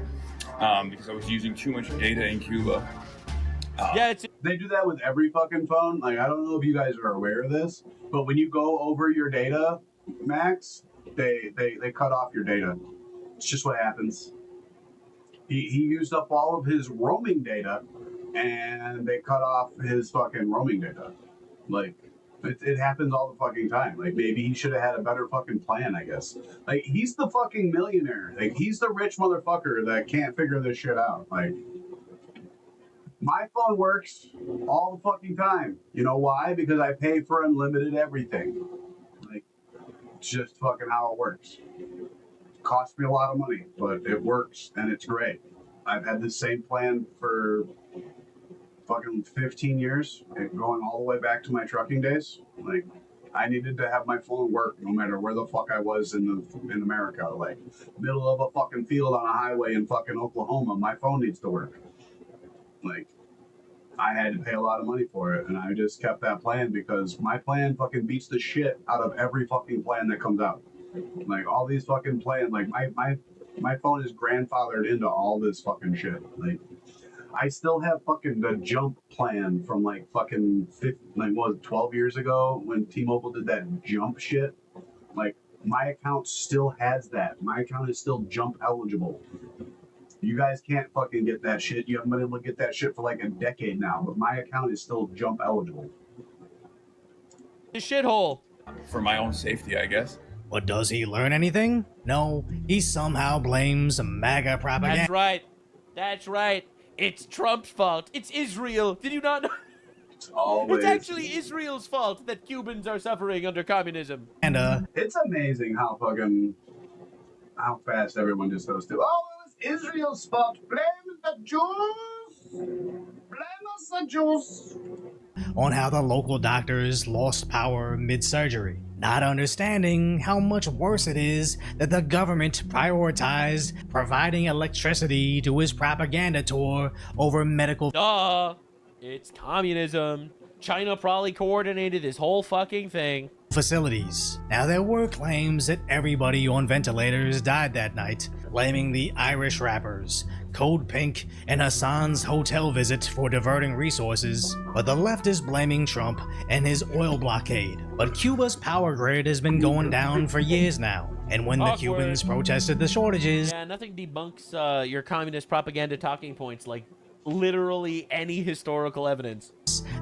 Speaker 5: because I was using too much data in Cuba.
Speaker 1: They do that with every fucking phone. Like, I don't know if you guys are aware of this, but when you go over your data max, they cut off your data. It's just what happens. He used up all of his roaming data, and they cut off his fucking roaming data. Like, it happens all the fucking time. Like, maybe he should have had a better fucking plan, I guess. Like, he's the fucking millionaire. Like, he's the rich motherfucker that can't figure this shit out. Like, my phone works all the fucking time. You know why? Because I pay for unlimited everything. Like, it's just fucking how it works. It costs me a lot of money, but it works and it's great. I've had the same plan for fucking 15 years, going all the way back to my trucking days. Like, I needed to have my phone work no matter where the fuck I was in America. Like, middle of a fucking field on a highway in fucking Oklahoma, my phone needs to work. Like, I had to pay a lot of money for it, and I just kept that plan because my plan fucking beats the shit out of every fucking plan that comes out. Like, all these fucking plans, like, my phone is grandfathered into all this fucking shit. Like, I still have fucking the jump plan from like fucking 12 years ago when T-Mobile did that jump shit. Like, my account still has that. My account is still jump eligible. You guys can't fucking get that shit. You haven't been able to get that shit for like a decade now, but my account is still jump eligible.
Speaker 2: The shithole.
Speaker 5: For my own safety, I guess.
Speaker 8: But does he learn anything? No, he somehow blames MAGA propaganda.
Speaker 2: That's right. That's right. It's Trump's fault. It's Israel. Did you not know? It's actually Israel's fault that Cubans are suffering under communism.
Speaker 8: And
Speaker 1: it's amazing how fast everyone just goes to, oh, it was Israel's fault. Blame the Jews. Blame us, the Jews.
Speaker 8: On how the local doctors lost power mid-surgery, not understanding how much worse it is that the government prioritized providing electricity to his propaganda tour over medical.
Speaker 2: Duh! It's communism. China probably coordinated this whole fucking thing.
Speaker 8: Facilities. Now, there were claims that everybody on ventilators died that night, blaming the Irish rappers, Code Pink, and Hasan's hotel visit for diverting resources, but the left is blaming Trump and his oil blockade. But Cuba's power grid has been going down for years now, and when the Cubans protested the shortages...
Speaker 2: Yeah, nothing debunks your communist propaganda talking points like literally any historical evidence.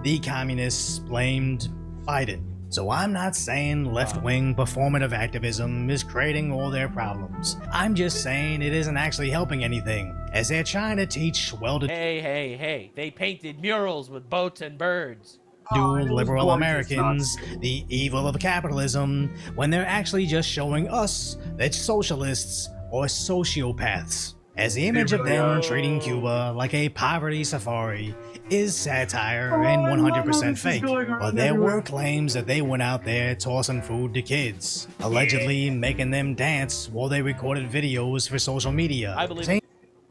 Speaker 8: The communists blamed Biden. So I'm not saying left-wing performative activism is creating all their problems. I'm just saying it isn't actually helping anything, as they're trying to teach
Speaker 2: Hey, they painted murals with boats and birds.
Speaker 8: Liberal Americans the evil of capitalism, when they're actually just showing us that socialists are sociopaths. As the image of them treating Cuba like a poverty safari is satire and 100% fake, but there were claims that they went out there tossing food to kids, allegedly making them dance while they recorded videos for social media.
Speaker 2: I believe.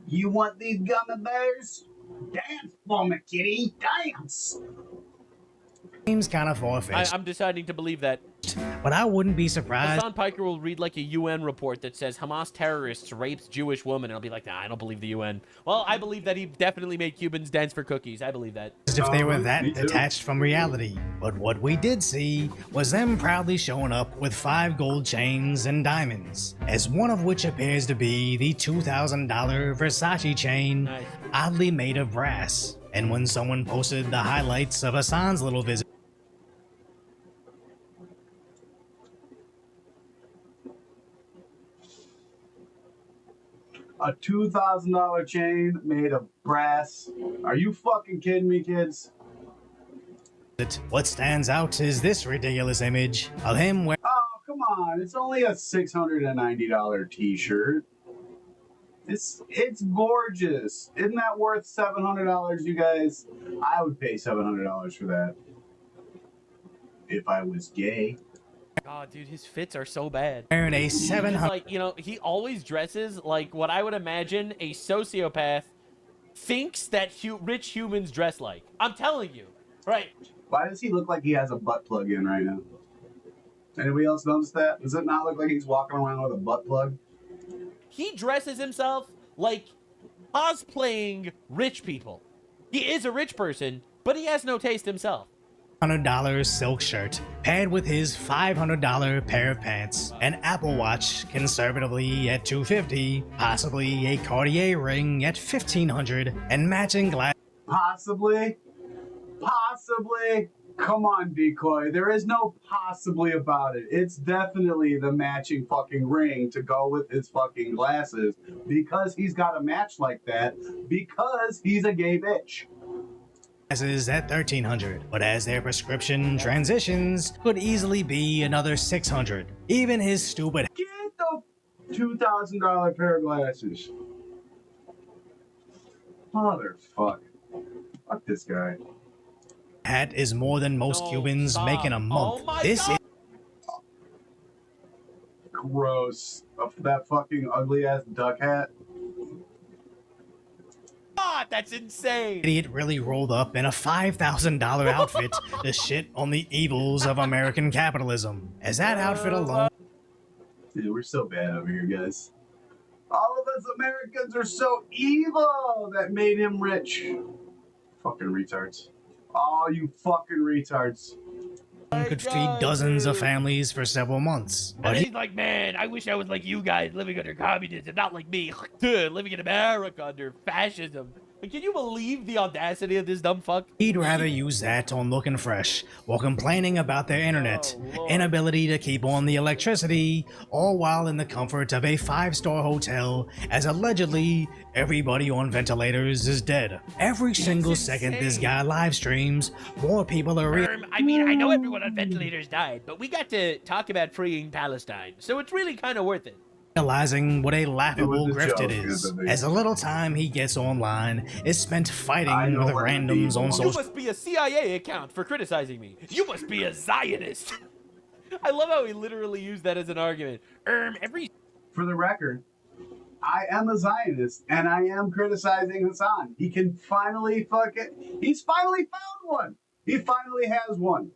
Speaker 1: You want these gummy bears? Dance for me, kitty, dance!
Speaker 8: Seems kind of far-fetched.
Speaker 2: I'm deciding to believe that.
Speaker 8: But I wouldn't be surprised.
Speaker 2: Hasan Piker will read like a UN report that says Hamas terrorists raped Jewish woman, and I'll be like, nah, I don't believe the UN. Well, I believe that he definitely made Cubans dance for cookies. I believe that.
Speaker 8: As if they were that detached from reality. But what we did see was them proudly showing up with 5 gold chains and diamonds, as one of which appears to be the $2,000 Versace chain, oddly made of brass. And when someone posted the highlights of Hasan's little visit,
Speaker 1: a $2,000 chain made of brass. Are you fucking kidding me, kids?
Speaker 8: what stands out is this ridiculous image of him wearing...
Speaker 1: Oh, on, it's only a $690 t-shirt. It's gorgeous. Isn't that worth $700, you guys? I would pay $700 for that if I was gay.
Speaker 2: God, dude, his fits are so bad.
Speaker 8: Wearing a
Speaker 2: He's
Speaker 8: 700
Speaker 2: like, you know, he always dresses like what I would imagine a sociopath thinks that rich humans dress like. I'm telling you, right?
Speaker 1: Why does he look like he has a butt plug in right now? Anybody else notice that? Does it not look like he's walking around with a butt plug?
Speaker 2: He dresses himself like cosplaying rich people. He is a rich person, but he has no taste himself.
Speaker 8: $100 silk shirt paired with his $500 pair of pants, an Apple Watch conservatively at $250, possibly a Cartier ring at $1,500, and matching glass.
Speaker 1: Possibly? Come on, Decoy. There is no possibly about it. It's definitely the matching fucking ring to go with his fucking glasses because he's got a match like that because he's a gay bitch.
Speaker 8: Glasses at $1,300, but as their prescription transitions, could easily be another $600. Even his stupid
Speaker 1: Get the $2,000 pair of glasses. Motherfuck. Fuck this guy.
Speaker 8: hat is more than most Cubans make in a month. This is
Speaker 1: gross. That fucking ugly ass duck hat.
Speaker 2: God, that's insane.
Speaker 8: Idiot really rolled up in a $5,000 outfit to shit on the evils of American capitalism. As that outfit alone.
Speaker 1: Dude, we're so bad over here, guys. All of us Americans are so evil that made him rich. Fucking retards. Oh, you fucking retards.
Speaker 8: Could feed dozens of families for several months.
Speaker 2: And he's like, man, I wish I was like you guys living under communism, not like me living in America under fascism. But can you believe the audacity of this dumb fuck?
Speaker 8: He'd rather use that on looking fresh while complaining about their internet, inability to keep on the electricity, all while in the comfort of a 5-star hotel as allegedly everybody on ventilators is dead. Every single second this guy live streams, more people are
Speaker 2: I mean, I know everyone on ventilators died, but we got to talk about freeing Palestine, so it's really kind of worth it.
Speaker 8: Realizing what a laughable grift it is, as the little time he gets online is spent fighting with randoms on
Speaker 2: You
Speaker 8: social.
Speaker 2: must be a CIA account for criticizing me. You must be a Zionist. I love how he literally used that as an argument.
Speaker 1: For the record, I am a Zionist, and I am criticizing Hasan. He can finally he's finally found one. He finally has one.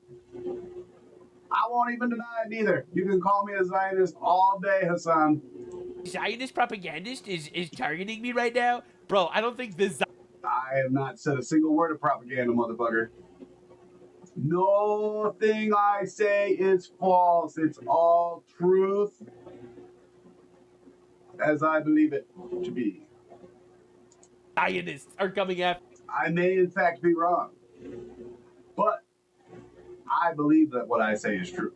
Speaker 1: I won't even deny it either. You can call me a Zionist all day, Hasan.
Speaker 2: Zionist propagandist is targeting me right now? Bro, I don't think this...
Speaker 1: I have not said a single word of propaganda, motherfucker. Nothing I say is false. It's all truth as I believe it to be.
Speaker 2: Zionists are coming after...
Speaker 1: I may in fact be wrong, but I believe that what I say is true.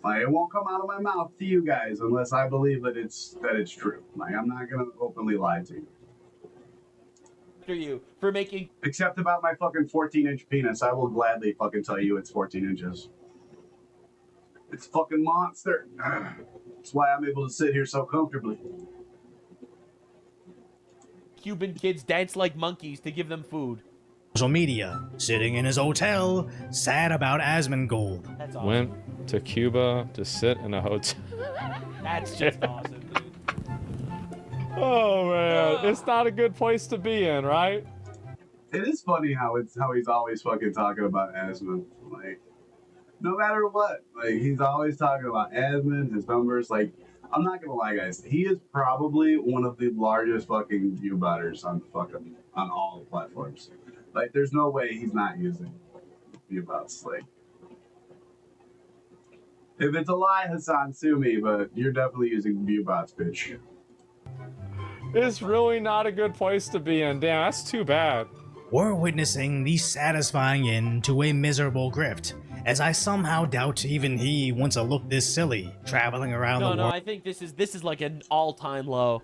Speaker 1: Like, it won't come out of my mouth to you guys unless I believe that it's true. Like, I'm not gonna openly lie to you.
Speaker 2: You for making...
Speaker 1: Except about my fucking 14-inch penis. I will gladly fucking tell you it's 14 inches. It's fucking monster. That's why I'm able to sit here so comfortably.
Speaker 2: Cuban kids dance like monkeys to give them food.
Speaker 8: Social media, sitting in his hotel, sad about Asmongold.
Speaker 2: That's awesome.
Speaker 11: Went to Cuba to sit in a hotel.
Speaker 2: That's just awesome, dude.
Speaker 11: Oh man, it's not a good place to be in, right?
Speaker 1: It is funny how he's always fucking talking about asthma. Like, no matter what, like he's always talking about asthma, his numbers. Like, I'm not gonna lie, guys, he is probably one of the largest fucking view botters on all the platforms. Like, there's no way he's not using view bots. Like, if it's a lie, Hasan, sue me, but you're definitely using view bots, bitch.
Speaker 11: It's really not a good place to be in. Damn, that's too bad.
Speaker 8: We're witnessing the satisfying end to a miserable grift, as I somehow doubt even he wants to look this silly, traveling around the world.
Speaker 2: No, I think this is like an all-time low.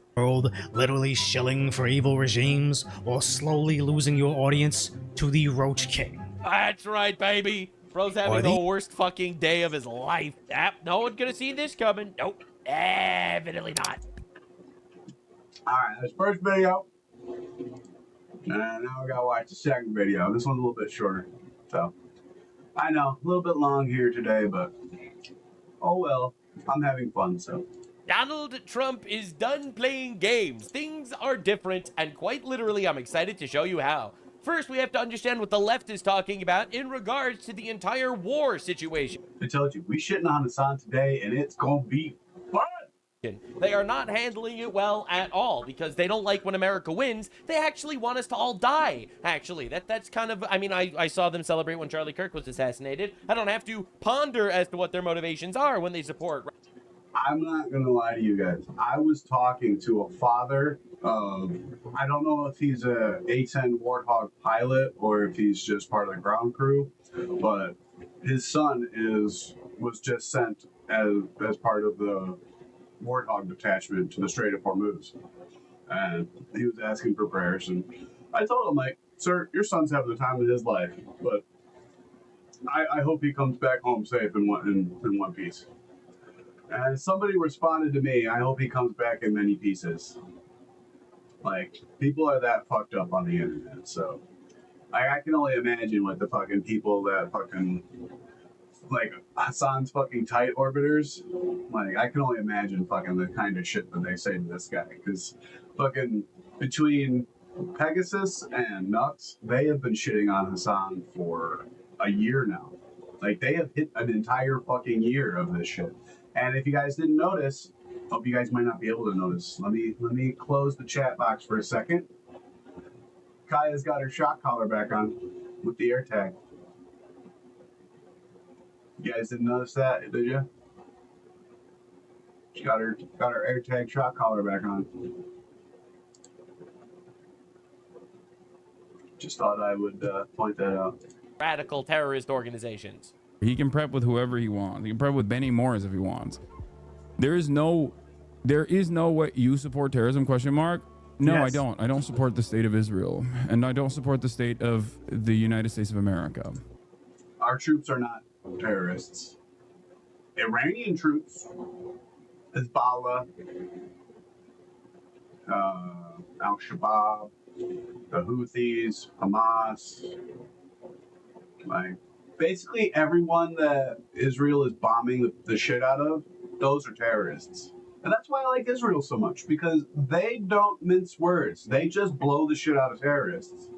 Speaker 8: Literally shilling for evil regimes, while slowly losing your audience to the Roach King.
Speaker 2: That's right, baby. Bro's having the worst fucking day of his life. No one could have seen this coming. Nope. Evidently not.
Speaker 1: All right, that's first video. And now we gotta watch the second video. This one's a little bit shorter. So, I know, a little bit long here today, but oh well. I'm having fun, so.
Speaker 2: Donald Trump is done playing games. Things are different, and quite literally, I'm excited to show you how. First, we have to understand what the left is talking about in regards to the entire war situation.
Speaker 1: I told you, we shitting on Hasan today, and it's gonna be fun.
Speaker 2: They are not handling it well at all because they don't like when America wins. They actually want us to all die. Actually, that's kind of, I mean, I saw them celebrate when Charlie Kirk was assassinated. I don't have to ponder as to what their motivations are when they support.
Speaker 1: I'm not gonna lie to you guys. I was talking to a father of, I don't know if he's a A-10 Warthog pilot or if he's just part of the ground crew, but his son was just sent as part of the Warthog detachment to the Strait of Hormuz, and he was asking for prayers, and I told him, like, sir, your son's having the time of his life, but I hope he comes back home safe in one piece. And somebody responded to me, I hope he comes back in many pieces. Like, people are that fucked up on the internet, so I can only imagine what the fucking people that fucking, like, Hasan's fucking tight orbiters, like, I can only imagine fucking the kind of shit that they say to this guy, because fucking between Pegasus and Nux, they have been shitting on Hasan for a year now. Like, they have hit an entire fucking year of this shit. And if you guys didn't notice, hope you guys might not be able to notice. Let me close the chat box for a second. Kaya's got her shock collar back on with the air tag. You guys didn't notice that, did you? She got her air tag shock collar back on. Just thought I would point that out.
Speaker 2: Radical terrorist organizations.
Speaker 6: He can prep with whoever he wants. He can prep with Benny Morris if he wants. There is no what you support terrorism ? No, yes. I don't support the state of Israel, and I don't support the state of the United States of America.
Speaker 1: Our troops are not terrorists. Iranian troops, Hezbollah, Al-Shabaab, the Houthis, Hamas, like, basically everyone that Israel is bombing the shit out of, those are terrorists. And that's why I like Israel so much, because they don't mince words. They just blow the shit out of terrorists.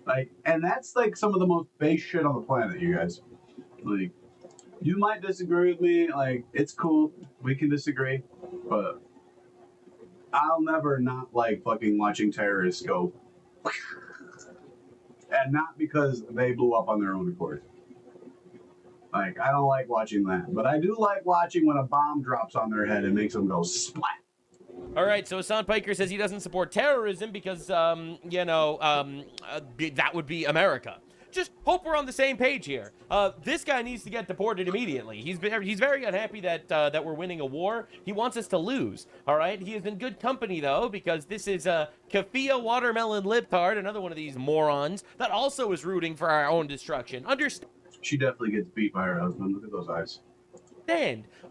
Speaker 1: Like, and that's like some of the most base shit on the planet, you guys. Like, you might disagree with me, like, it's cool, we can disagree, but I'll never not like fucking watching terrorists go, and not because they blew up on their own accord. Like, I don't like watching that, but I do like watching when a bomb drops on their head and makes them go splat.
Speaker 2: All right, so Hasan Piker says he doesn't support terrorism because, that would be America. Just hope we're on the same page here. This guy needs to get deported immediately. He's very unhappy that we're winning a war. He wants us to lose. All right, he is in good company though, because this is Kafia Watermelon Libtard, another one of these morons that also is rooting for our own destruction. Understand?
Speaker 1: She definitely gets beat by her husband. Look at those eyes.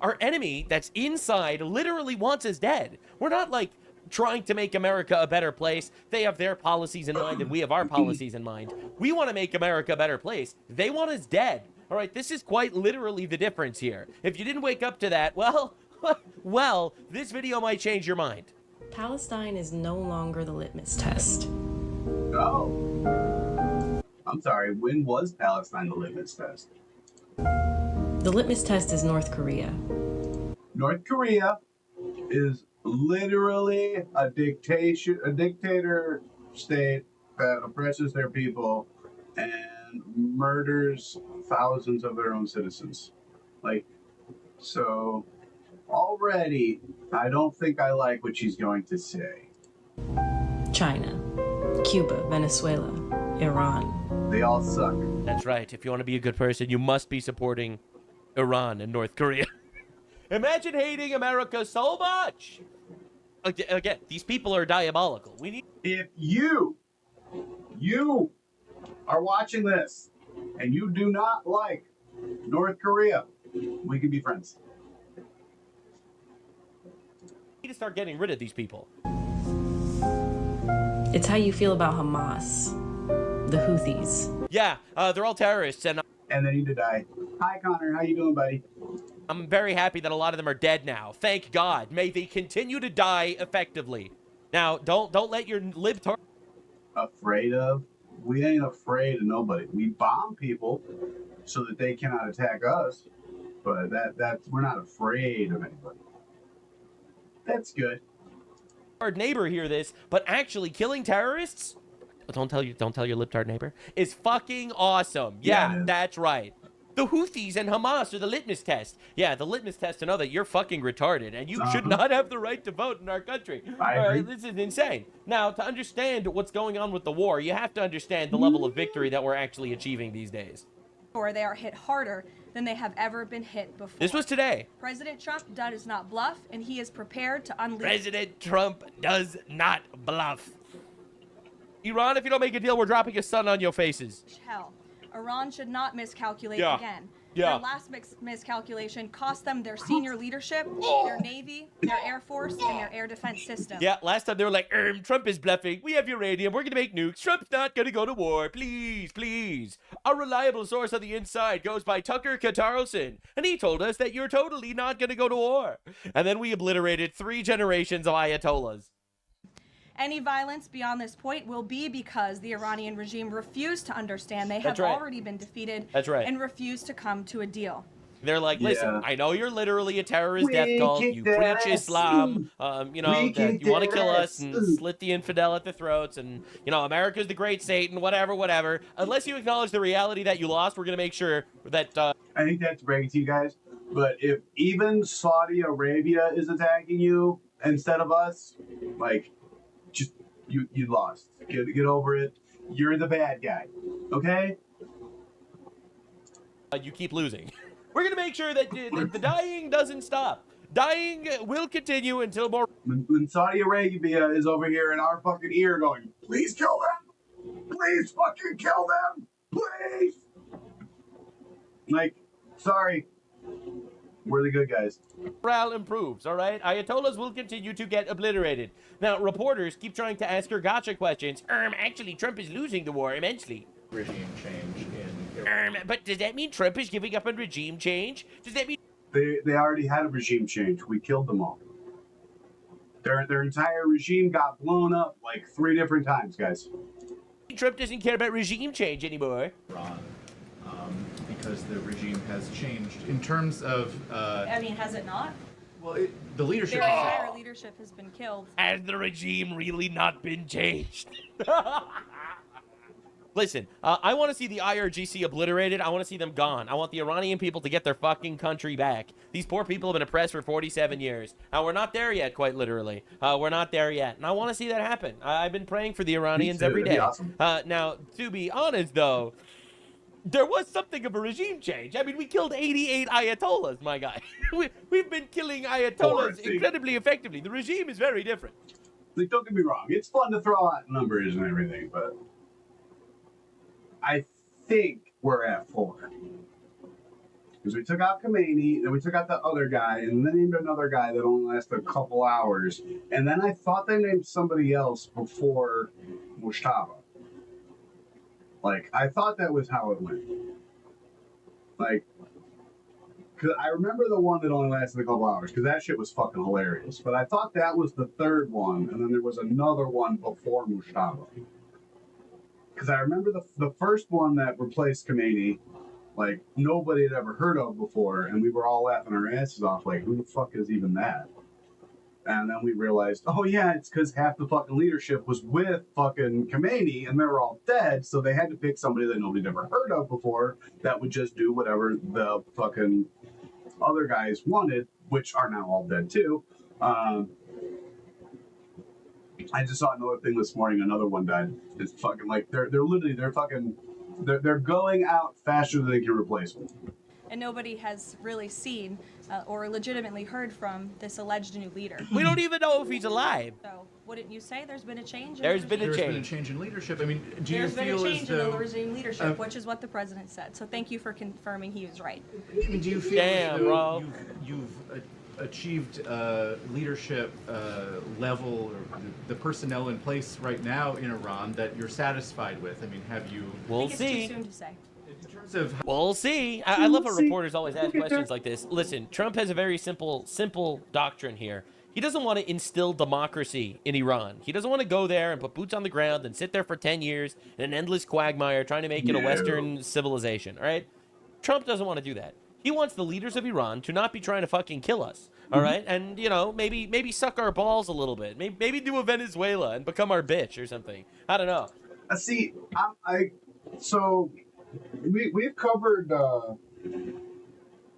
Speaker 2: Our enemy that's inside literally wants us dead. We're not like trying to make America a better place. They have their policies in mind and we have our policies in mind. We want to make America a better place. They want us dead. All right, this is quite literally the difference here. If you didn't wake up to that, well, this video might change your mind.
Speaker 12: Palestine is no longer the litmus test.
Speaker 1: Oh. I'm sorry, when was Palestine the litmus test?
Speaker 12: The litmus test is North Korea.
Speaker 1: North Korea is literally a dictator state that oppresses their people and murders thousands of their own citizens. Like, so already, I don't think I like what she's going to say.
Speaker 12: China, Cuba, Venezuela, Iran.
Speaker 1: They all suck.
Speaker 2: That's right. If you want to be a good person, you must be supporting Iran and North Korea. Imagine hating America so much. Again, these people are diabolical.
Speaker 1: If you are watching this and you do not like North Korea. We can be friends.
Speaker 2: We need to start getting rid of these people.
Speaker 12: It's how you feel about Hamas, the Houthis.
Speaker 2: Yeah, they're all terrorists, and
Speaker 1: they need to die. Hi, Connor. How you doing, buddy?
Speaker 2: I'm very happy that a lot of them are dead now. Thank God. May they continue to die effectively. Now, don't let your libtard...
Speaker 1: Afraid of? We ain't afraid of nobody. We bomb people so that they cannot attack us, but that's we're not afraid of anybody. That's good.
Speaker 2: Our neighbor hear this, but actually killing terrorists? Don't tell your libtard neighbor. Is fucking awesome. Yeah, that's right. The Houthis and Hamas are the litmus test. Yeah, the litmus test to know that you're fucking retarded and you should not have the right to vote in our country. This is insane. Now, to understand what's going on with the war, you have to understand the level of victory that we're actually achieving these days.
Speaker 13: Or they are hit harder than they have ever been hit before.
Speaker 2: This was today.
Speaker 13: President Trump does not bluff, and he is prepared to unleash...
Speaker 2: President Trump does not bluff. Iran, if you don't make a deal, we're dropping a sun on your faces.
Speaker 13: Hell. Iran should not miscalculate again. Their last miscalculation cost them their senior leadership, their Navy, their Air Force, and their air defense system.
Speaker 2: Yeah, last time they were like, Trump is bluffing. We have uranium. We're going to make nukes. Trump's not going to go to war. Please, please. A reliable source on the inside goes by Tucker Carlson, and he told us that you're totally not going to go to war. And then we obliterated 3 generations of Ayatollahs.
Speaker 13: Any violence beyond this point will be because the Iranian regime refused to understand they have already been defeated and refused to come to a deal.
Speaker 2: They're like, listen, I know you're literally a terrorist death cult. You preach Islam, you know, that you want to kill us and slit the infidel at the throats. And, you know, America's the great Satan, whatever, whatever. Unless you acknowledge the reality that you lost, we're going to make sure that...
Speaker 1: I think that's breaking to you guys. But if even Saudi Arabia is attacking you instead of us, like... just you lost. Get over it. You're the bad guy. Okay?
Speaker 2: You keep losing. We're gonna make sure that the dying doesn't stop. Dying will continue until more.
Speaker 1: When Saudi Arabia is over here in our fucking ear going, please kill them. Please fucking kill them. Please. Like, sorry. We're the good guys.
Speaker 2: Morale improves, all right? Ayatollahs will continue to get obliterated. Now, reporters keep trying to ask her gotcha questions. Actually, Trump is losing the war immensely.
Speaker 14: Regime change in
Speaker 2: but does that mean Trump is giving up on regime change? Does that mean...
Speaker 1: They already had a regime change. We killed them all. Their entire regime got blown up like 3 different times, guys.
Speaker 2: Trump doesn't care about regime change anymore.
Speaker 14: Iran, because the regime has changed in terms of.
Speaker 13: I mean, has it not?
Speaker 14: Well, the leadership.
Speaker 13: Their entire leadership has been killed.
Speaker 2: Has the regime really not been changed? Listen, I want to see the IRGC obliterated. I want to see them gone. I want the Iranian people to get their fucking country back. These poor people have been oppressed for 47 years. Now, we're not there yet, quite literally. We're not there yet. And I want to see that happen. I've been praying for the Iranians every day.
Speaker 1: Awesome.
Speaker 2: Now, to be honest, though, there was something of a regime change. I mean, we killed 88 Ayatollahs, my guy. We've been killing Ayatollahs incredibly effectively. The regime is very different.
Speaker 1: Like, don't get me wrong. It's fun to throw out numbers and everything, but I think we're at 4. Because we took out Khomeini, then we took out the other guy, and then named another guy that only lasted a couple hours. And then I thought they named somebody else before Mustafa. Like, I thought that was how it went. Like, cause I remember the one that only lasted a couple hours, because that shit was fucking hilarious. But I thought that was the 3rd one, and then there was another one before Mustafa. Because I remember the first one that replaced Khomeini, like, nobody had ever heard of before, and we were all laughing our asses off, like, who the fuck is even that? And then we realized, oh yeah, it's because half the fucking leadership was with fucking Khomeini, and they were all dead, so they had to pick somebody that nobody'd ever heard of before that would just do whatever the fucking other guys wanted, which are now all dead too. I just saw another thing this morning. Another one died. It's fucking like they're going out faster than they can replace them.
Speaker 13: and nobody has really seen or legitimately heard from this alleged new leader.
Speaker 2: We don't even know if he's alive.
Speaker 13: So, wouldn't you say there's been a change?
Speaker 2: There's been a
Speaker 14: There's been a change in leadership. I mean, do you
Speaker 13: There's been
Speaker 14: feel
Speaker 13: a
Speaker 14: as
Speaker 13: change
Speaker 14: though
Speaker 13: in the regime leadership, which is what the president said. So thank you for confirming he was right.
Speaker 14: I mean, do you feel as though you've achieved leadership level or the personnel in place right now in Iran that you're satisfied with? I mean, have you?
Speaker 2: We'll
Speaker 13: I think
Speaker 2: see.
Speaker 13: It's too soon to say.
Speaker 14: In terms of
Speaker 2: We'll see. I love how reporters always ask questions like this. Listen, Trump has a very simple doctrine here. He doesn't want to instill democracy in Iran. He doesn't want to go there and put boots on the ground and sit there for 10 years in an endless quagmire trying to make it a Western civilization, all right? Trump doesn't want to do that. He wants the leaders of Iran to not be trying to fucking kill us, all right? And, you know, maybe suck our balls a little bit. Maybe do a Venezuela and become our bitch or something. I don't know.
Speaker 1: See, we've covered the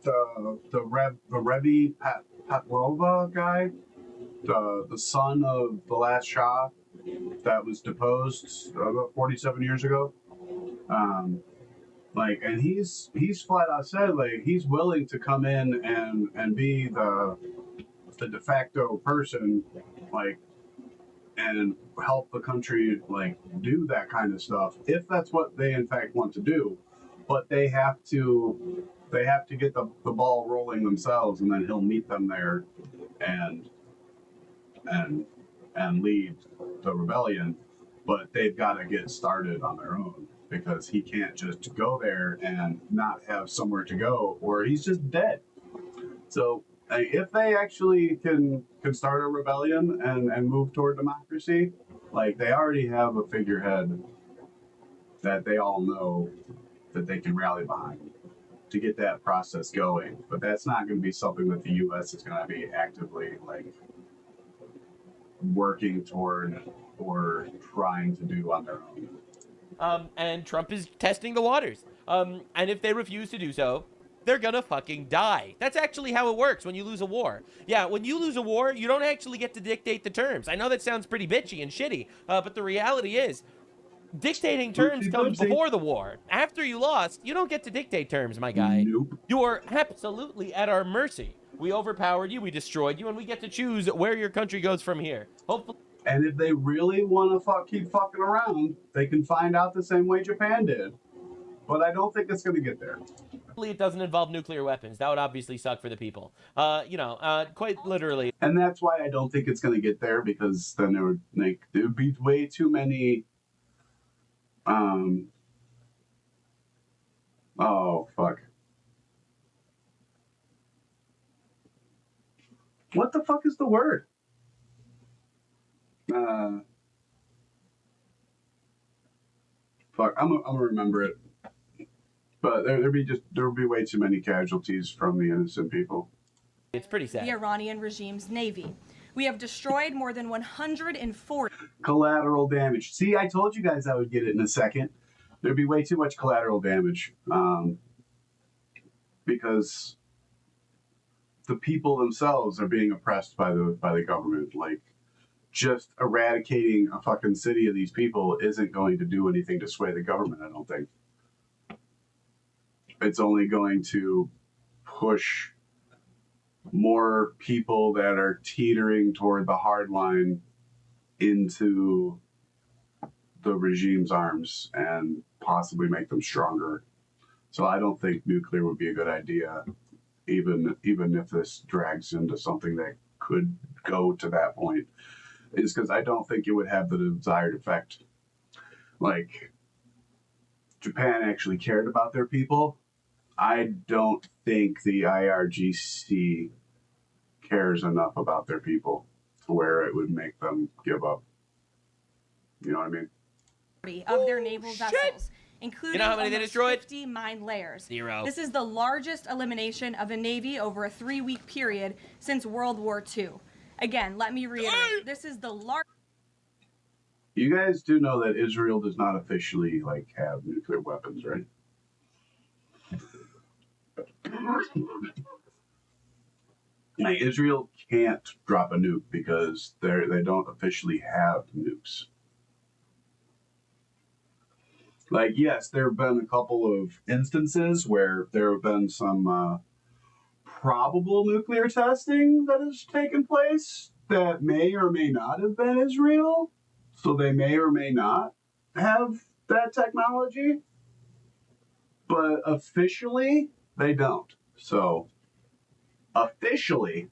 Speaker 1: Rebbe Patlova guy, the son of the last Shah that was deposed about 47 years ago. And he's flat out said he's willing to come in and be the de facto person, and help the country do that kind of stuff if that's what they in fact want to do. But they have to get the ball rolling themselves, and then he'll meet them there and lead the rebellion. But they've got to get started on their own, because he can't just go there and not have somewhere to go, or he's just dead. So if they actually can start a rebellion and move toward democracy, they already have a figurehead that they all know that they can rally behind to get that process going. But that's not going to be something that the U.S. is going to be actively working toward or trying to do on their own.
Speaker 2: And Trump is testing the waters. And if they refuse to do so, they're gonna fucking die. That's actually how it works when you lose a war. Yeah, when you lose a war, you don't actually get to dictate the terms. I know that sounds pretty bitchy and shitty, but the reality is, dictating terms comes before the war. After you lost, you don't get to dictate terms, my guy.
Speaker 1: Nope.
Speaker 2: You are absolutely at our mercy. We overpowered you, we destroyed you, and we get to choose where your country goes from here. Hopefully.
Speaker 1: And if they really want to keep fucking around, they can find out the same way Japan did. But I don't think it's going to get there.
Speaker 2: It doesn't involve nuclear weapons. That would obviously suck for the people. Quite literally.
Speaker 1: And that's why I don't think it's going to get there, because then there would be way too many. Oh fuck. What the fuck is the word? Fuck. I'm gonna remember it. But there would be way too many casualties from the innocent people.
Speaker 2: It's pretty sad.
Speaker 13: The Iranian regime's navy. We have destroyed more than 140
Speaker 1: collateral damage. See, I told you guys I would get it in a second. There'd be way too much collateral damage, because the people themselves are being oppressed by the government. Just eradicating a fucking city of these people isn't going to do anything to sway the government, I don't think. It's only going to push more people that are teetering toward the hard line into the regime's arms and possibly make them stronger. So I don't think nuclear would be a good idea, even if this drags into something that could go to that point, is because I don't think it would have the desired effect. Japan actually cared about their people. I don't think the IRGC cares enough about their people to where it would make them give up. You know what I mean?
Speaker 13: of their naval vessels, including
Speaker 2: how many they destroyed?
Speaker 13: 50 mine layers.
Speaker 2: 0.
Speaker 13: This is the largest elimination of a navy over a 3-week period since World War II. Again, let me reiterate, this is the largest.
Speaker 1: You guys do know that Israel does not officially have nuclear weapons, right? Israel can't drop a nuke because they don't officially have nukes. Like, yes, there have been a couple of instances where there have been some probable nuclear testing that has taken place that may or may not have been Israel. So they may or may not have that technology. But officially, they don't. So officially,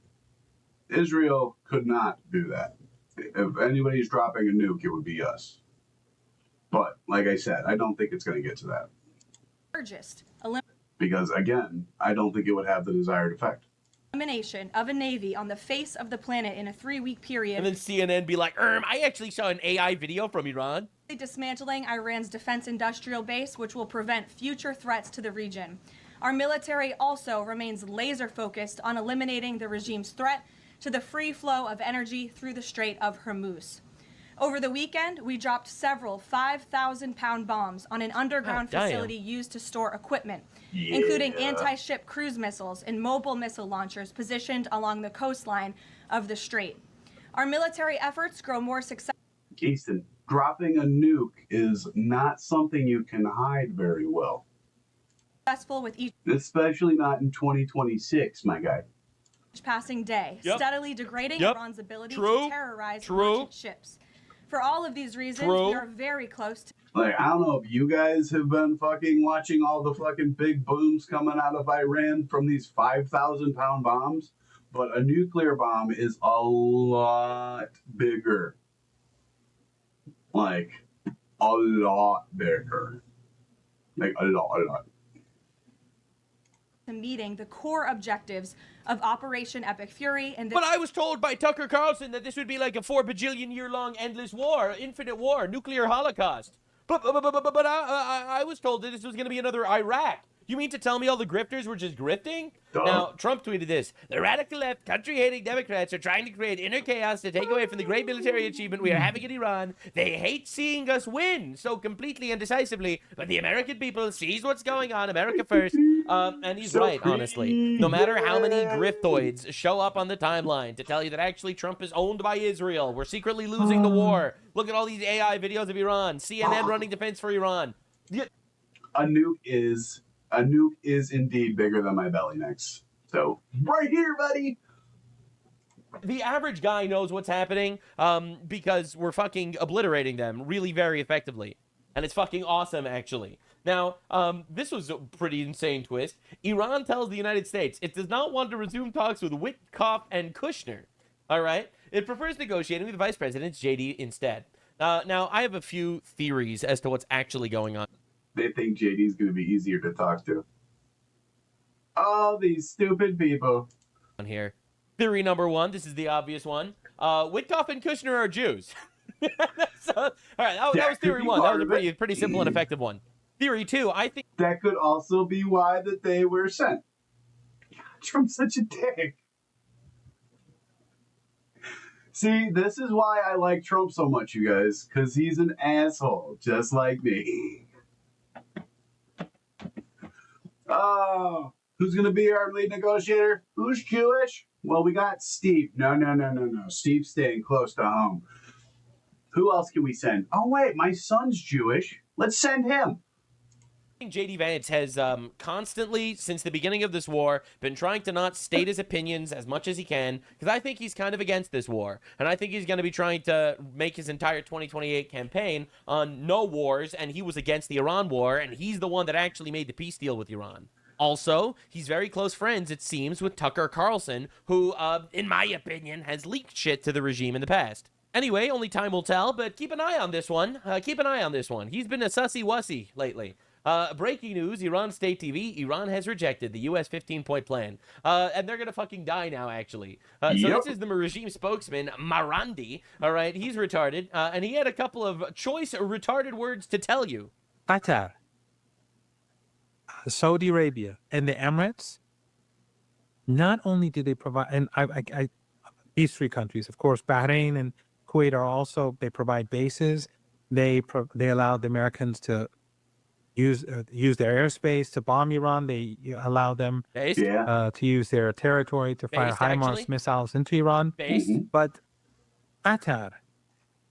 Speaker 1: Israel could not do that. If anybody's dropping a nuke, it would be us. But like I said, I don't think it's going to get to that. Because again, I don't think it would have the desired effect.
Speaker 13: Elimination of a navy on the face of the planet in a 3-week period.
Speaker 2: And then CNN be like, I actually saw an AI video from Iran.
Speaker 13: Dismantling Iran's defense industrial base, which will prevent future threats to the region. Our military also remains laser focused on eliminating the regime's threat to the free flow of energy through the Strait of Hormuz. Over the weekend, we dropped several 5,000-pound bombs on an underground facility used to store equipment, including anti-ship cruise missiles and mobile missile launchers positioned along the coastline of the strait. Our military efforts grow more successful.
Speaker 1: Easton, dropping a nuke is not something you can hide very well.
Speaker 13: With each
Speaker 1: especially not in 2026, my guy.
Speaker 13: Passing day, steadily degrading Iran's ability to terrorize merchant ships. For all of these reasons, we are very close to...
Speaker 1: Like, I don't know if you guys have been fucking watching all the fucking big booms coming out of Iran from these 5,000-pound bombs, but a nuclear bomb is a lot bigger. Like, a lot bigger. Like, a lot.
Speaker 13: Meeting the core objectives of Operation Epic Fury and
Speaker 2: But I was told by Tucker Carlson that this would be like a 4 bajillion year long endless war, infinite war, nuclear holocaust. But I was told that this was going to be another Iraq. You mean to tell me all the grifters were just grifting? Now, Trump tweeted this. The radical left, country-hating Democrats are trying to create inner chaos to take away from the great military achievement we are having in Iran. They hate seeing us win so completely and decisively, but the American people sees what's going on, America first. And he's right, honestly. No matter how many griftoids show up on the timeline to tell you that actually Trump is owned by Israel, we're secretly losing the war. Look at all these AI videos of Iran, CNN running defense for Iran.
Speaker 1: A nuke is indeed bigger than my belly necks. So, right here, buddy.
Speaker 2: The average guy knows what's happening because we're fucking obliterating them really very effectively. And it's fucking awesome, actually. Now, this was a pretty insane twist. Iran tells the United States it does not want to resume talks with Witkoff and Kushner. All right? It prefers negotiating with Vice President JD instead. Now, I have a few theories as to what's actually going on.
Speaker 1: They think JD's going to be easier to talk to. All these stupid people.
Speaker 2: On here. Theory number 1, this is the obvious one. Witkoff and Kushner are Jews. So, all right, that was theory 1. That was a pretty simple and effective one. Theory 2, I think...
Speaker 1: That could also be why that they were sent. God, Trump's such a dick. See, this is why I like Trump so much, you guys. Because he's an asshole, just like me. Oh, who's going to be our lead negotiator? Who's Jewish? Well, we got Steve. No. Steve's staying close to home. Who else can we send? Oh, wait, my son's Jewish. Let's send him.
Speaker 2: JD Vance has constantly, since the beginning of this war, been trying to not state his opinions as much as he can, because I think he's kind of against this war. And I think he's going to be trying to make his entire 2028 campaign on no wars, and he was against the Iran war, and he's the one that actually made the peace deal with Iran. Also, he's very close friends, it seems, with Tucker Carlson, who, in my opinion, has leaked shit to the regime in the past. Anyway, only time will tell, but keep an eye on this one. He's been a sussy-wussy lately. Breaking news, Iran State TV, Iran has rejected the U.S. 15-point plan. And they're going to fucking die now, actually. So this is the regime spokesman, Marandi. All right, he's retarded. And he had a couple of choice retarded words to tell you.
Speaker 15: Qatar, Saudi Arabia, and the Emirates, not only do they provide, and these 3 countries, of course, Bahrain and Kuwait are also, they provide bases. They allow the Americans to use their airspace to bomb Iran. They allow them to use their territory to fire HIMARS missiles into Iran. But Qatar,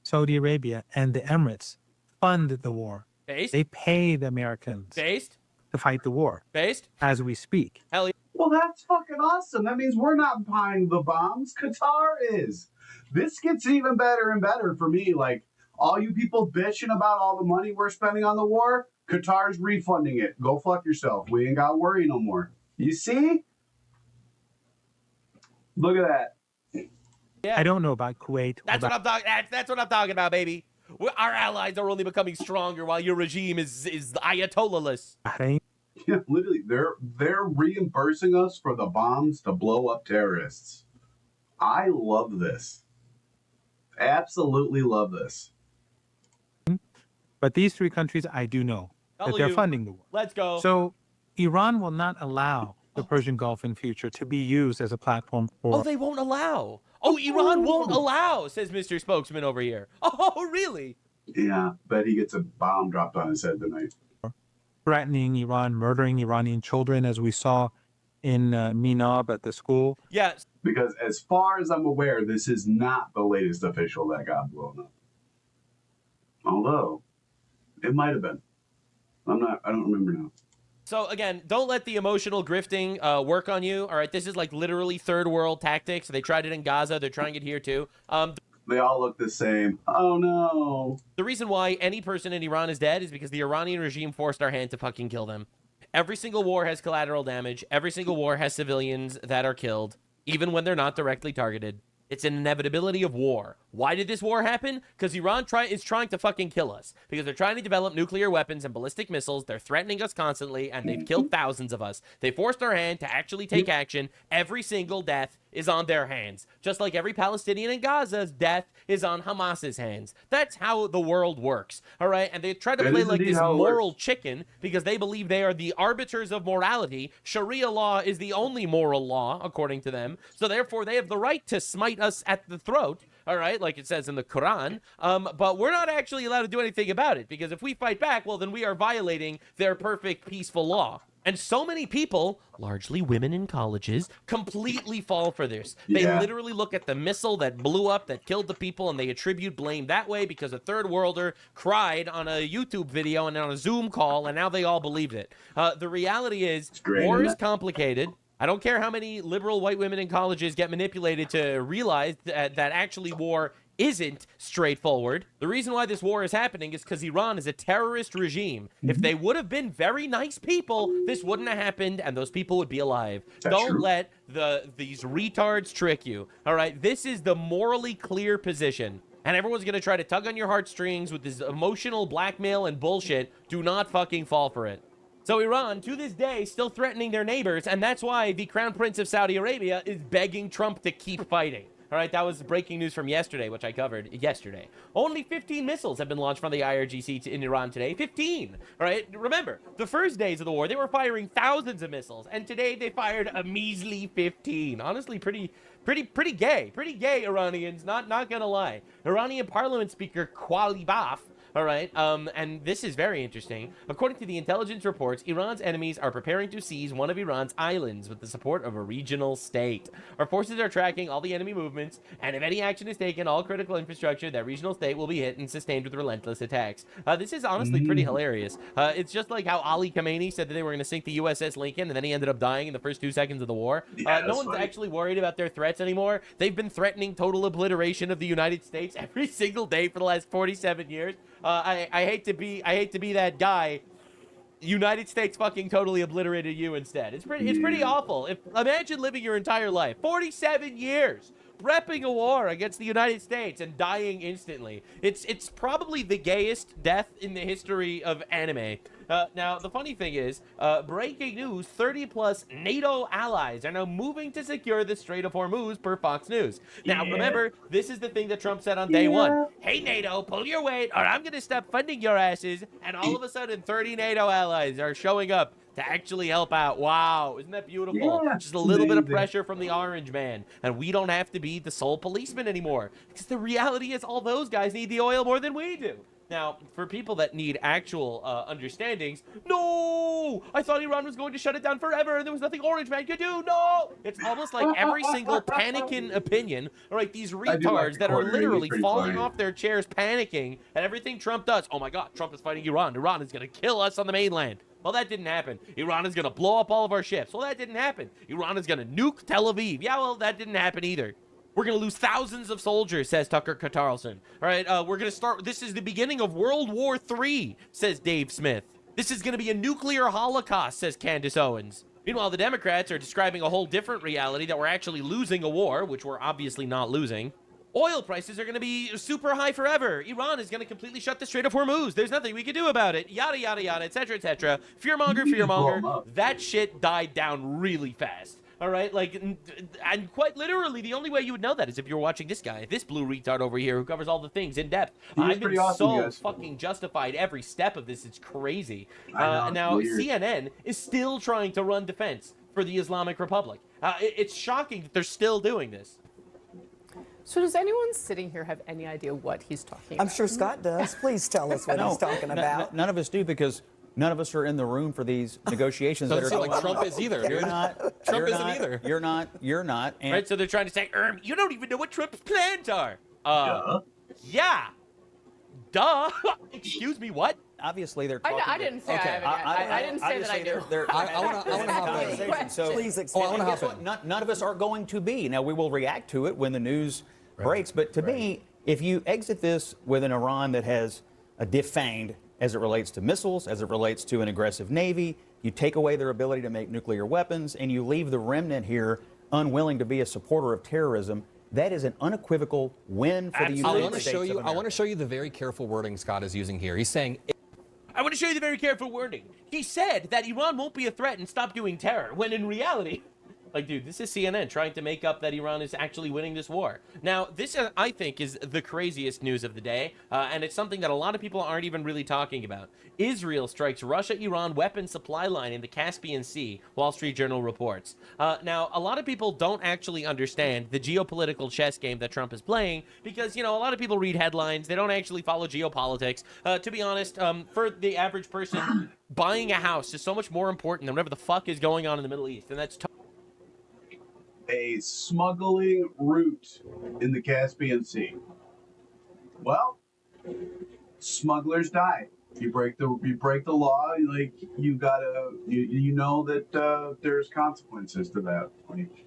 Speaker 15: Saudi Arabia, and the Emirates fund the war.
Speaker 2: Based?
Speaker 15: They pay the Americans
Speaker 2: Based?
Speaker 15: to fight the war.
Speaker 2: Based?
Speaker 15: As we speak.
Speaker 2: Hell yeah.
Speaker 1: Well, that's fucking awesome. That means we're not buying the bombs. Qatar is. This gets even better and better for me. Like, all you people bitching about all the money we're spending on the war, Qatar's refunding it. Go fuck yourself. We ain't got to worry no more. You see? Look at that.
Speaker 2: Yeah.
Speaker 15: I don't know about Kuwait.
Speaker 2: That's what I'm talking. That's what I'm talking about, baby. Our allies are only becoming stronger while your regime is ayatollahless.
Speaker 15: Bahrain.
Speaker 1: Yeah, literally, they're reimbursing us for the bombs to blow up terrorists. I love this. Absolutely love this.
Speaker 15: But these three countries, I do know that they're funding the war.
Speaker 2: Let's go.
Speaker 15: So Iran will not allow the Persian Gulf in future to be used as a platform for.
Speaker 2: Oh, they won't allow. Oh, Iran won't allow, says Mr. Spokesman over here. Oh, really?
Speaker 1: Yeah, bet he gets a bomb dropped on his head tonight.
Speaker 15: Threatening Iran, murdering Iranian children, as we saw in Minab at the school.
Speaker 2: Yes.
Speaker 1: Because as far as I'm aware, this is not the latest official that got blown up. Although, it might have been. I don't remember now.
Speaker 2: So again, don't let the emotional grifting work on you. All right, this is like literally third world tactics. They tried it in Gaza. They're trying it here too.
Speaker 1: They all look the same. Oh no.
Speaker 2: The reason why any person in Iran is dead is because the Iranian regime forced our hand to fucking kill them. Every single war has collateral damage. Every single war has civilians that are killed, even when they're not directly targeted. It's an inevitability of war. Why did this war happen? Because Iran is trying to fucking kill us. Because they're trying to develop nuclear weapons and ballistic missiles. They're threatening us constantly, and they've killed thousands of us. They forced our hand to actually take action. Every single death is on their hands. Just like every Palestinian in Gaza's death is on Hamas's hands. That's how the world works. All right? And they try to play like this moral chicken because they believe they are the arbiters of morality. Sharia law is the only moral law, according to them. So therefore, they have the right to smite us at the throat. All right, like it says in the Quran, but we're not actually allowed to do anything about it, because if we fight back, well, then we are violating their perfect peaceful law. And so many people, largely women in colleges, completely fall for this. They literally look at the missile that blew up, that killed the people, and they attribute blame that way because a third worlder cried on a YouTube video and on a Zoom call, and now they all believed it. The reality is, war is complicated. I don't care how many liberal white women in colleges get manipulated to realize that actually war isn't straightforward. The reason why this war is happening is because Iran is a terrorist regime. If they would have been very nice people, this wouldn't have happened, and those people would be alive. Don't let these retards trick you. All right, this is the morally clear position. And everyone's going to try to tug on your heartstrings with this emotional blackmail and bullshit. Do not fucking fall for it. So Iran, to this day, still threatening their neighbors, and that's why the Crown Prince of Saudi Arabia is begging Trump to keep fighting. All right, that was breaking news from yesterday, which I covered yesterday. Only 15 missiles have been launched from the IRGC in Iran today. 15. All right, remember, the first days of the war, they were firing thousands of missiles, and today they fired a measly 15. Honestly, pretty gay. Pretty gay, Iranians, not gonna lie. Iranian Parliament Speaker Qualibaf. All right, and this is very interesting. According to the intelligence reports, Iran's enemies are preparing to seize one of Iran's islands with the support of a regional state. Our forces are tracking all the enemy movements, and if any action is taken, all critical infrastructure, that regional state will be hit and sustained with relentless attacks. This is honestly pretty hilarious. It's just like how Ali Khamenei said that they were going to sink the USS Lincoln, and then he ended up dying in the first 2 seconds of the war. No one's actually worried about their threats anymore. They've been threatening total obliteration of the United States every single day for the last 47 years. I hate to be that guy. United States fucking totally obliterated you instead. It's pretty awful. Imagine living your entire life, 47 years, prepping a war against the United States and dying instantly. It's probably the gayest death in the history of anime. Now, the funny thing is, breaking news, 30-plus NATO allies are now moving to secure the Strait of Hormuz, per Fox News. Now, remember, this is the thing that Trump said on day one. Hey, NATO, pull your weight, or I'm going to stop funding your asses. And all of a sudden, 30 NATO allies are showing up to actually help out. Wow, isn't that beautiful? Just a little bit of pressure from the Orange Man, and we don't have to be the sole policeman anymore. Because the reality is all those guys need the oil more than we do. Now, for people that need actual understandings, no! I thought Iran was going to shut it down forever, and there was nothing Orange Man could do. No! It's almost like every single panicking opinion, all right, these retards that are literally falling off their chairs panicking at everything Trump does. Oh my God, Trump is fighting Iran. Iran is going to kill us on the mainland. Well, that didn't happen. Iran is going to blow up all of our ships. Well, that didn't happen. Iran is going to nuke Tel Aviv. Yeah, well, that didn't happen either. We're going to lose thousands of soldiers, says Tucker Carlson. All right, we're going to start. This is the beginning of World War III, says Dave Smith. This is going to be a nuclear holocaust, says Candace Owens. Meanwhile, the Democrats are describing a whole different reality, that we're actually losing a war, which we're obviously not losing. Oil prices are going to be super high forever. Iran is going to completely shut the Strait of Hormuz. There's nothing we can do about it. Yada, yada, yada, etc., etc. Fearmonger, fearmonger. That shit died down really fast. All right, like, and quite literally, the only way you would know that is if you're watching this guy, this blue retard over here who covers all the things in depth. I've been so fucking justified every step of this. It's crazy. Now, CNN is still trying to run defense for the Islamic Republic. It's shocking that they're still doing this.
Speaker 16: So does anyone sitting here have any idea what he's talking about?
Speaker 17: I'm sure Scott does. Please tell us what he's talking about.
Speaker 18: None of us do, because none of us are in the room for these negotiations that are going on.
Speaker 19: Trump is either.
Speaker 18: You're not.
Speaker 19: Trump isn't either.
Speaker 18: You're not. And
Speaker 2: right, so they're trying to say, you don't even know what Trump's plans are. Yeah. Duh. Excuse me, what?
Speaker 18: Obviously, they're talking.
Speaker 16: I didn't say I didn't say that I do.
Speaker 18: I want to have
Speaker 17: so please
Speaker 18: explain. None of us are going to be. Now, we will react to it when the news breaks. But to me, if you exit this with an Iran that has a defanged as it relates to missiles, as it relates to an aggressive navy, you take away their ability to make nuclear weapons, and you leave the remnant here unwilling to be a supporter of terrorism, that is an unequivocal win for the United States of America.
Speaker 19: I want to show you the very careful wording Scott is using here. He's saying...
Speaker 2: I want to show you the very careful wording. He said that Iran won't be a threat and stop doing terror, when in reality... Like, dude, this is CNN trying to make up that Iran is actually winning this war. Now, this, I think, is the craziest news of the day, and it's something that a lot of people aren't even really talking about. Israel strikes Russia-Iran weapons supply line in the Caspian Sea, Wall Street Journal reports. Now, a lot of people don't actually understand the geopolitical chess game that Trump is playing because, you know, a lot of people read headlines. They don't actually follow geopolitics. To be honest, for the average person, buying a house is so much more important than whatever the fuck is going on in the Middle East, and that's
Speaker 1: a smuggling route in the Caspian Sea. Well, smugglers die. You break the law, like you gotta you know that there's consequences to that. Like,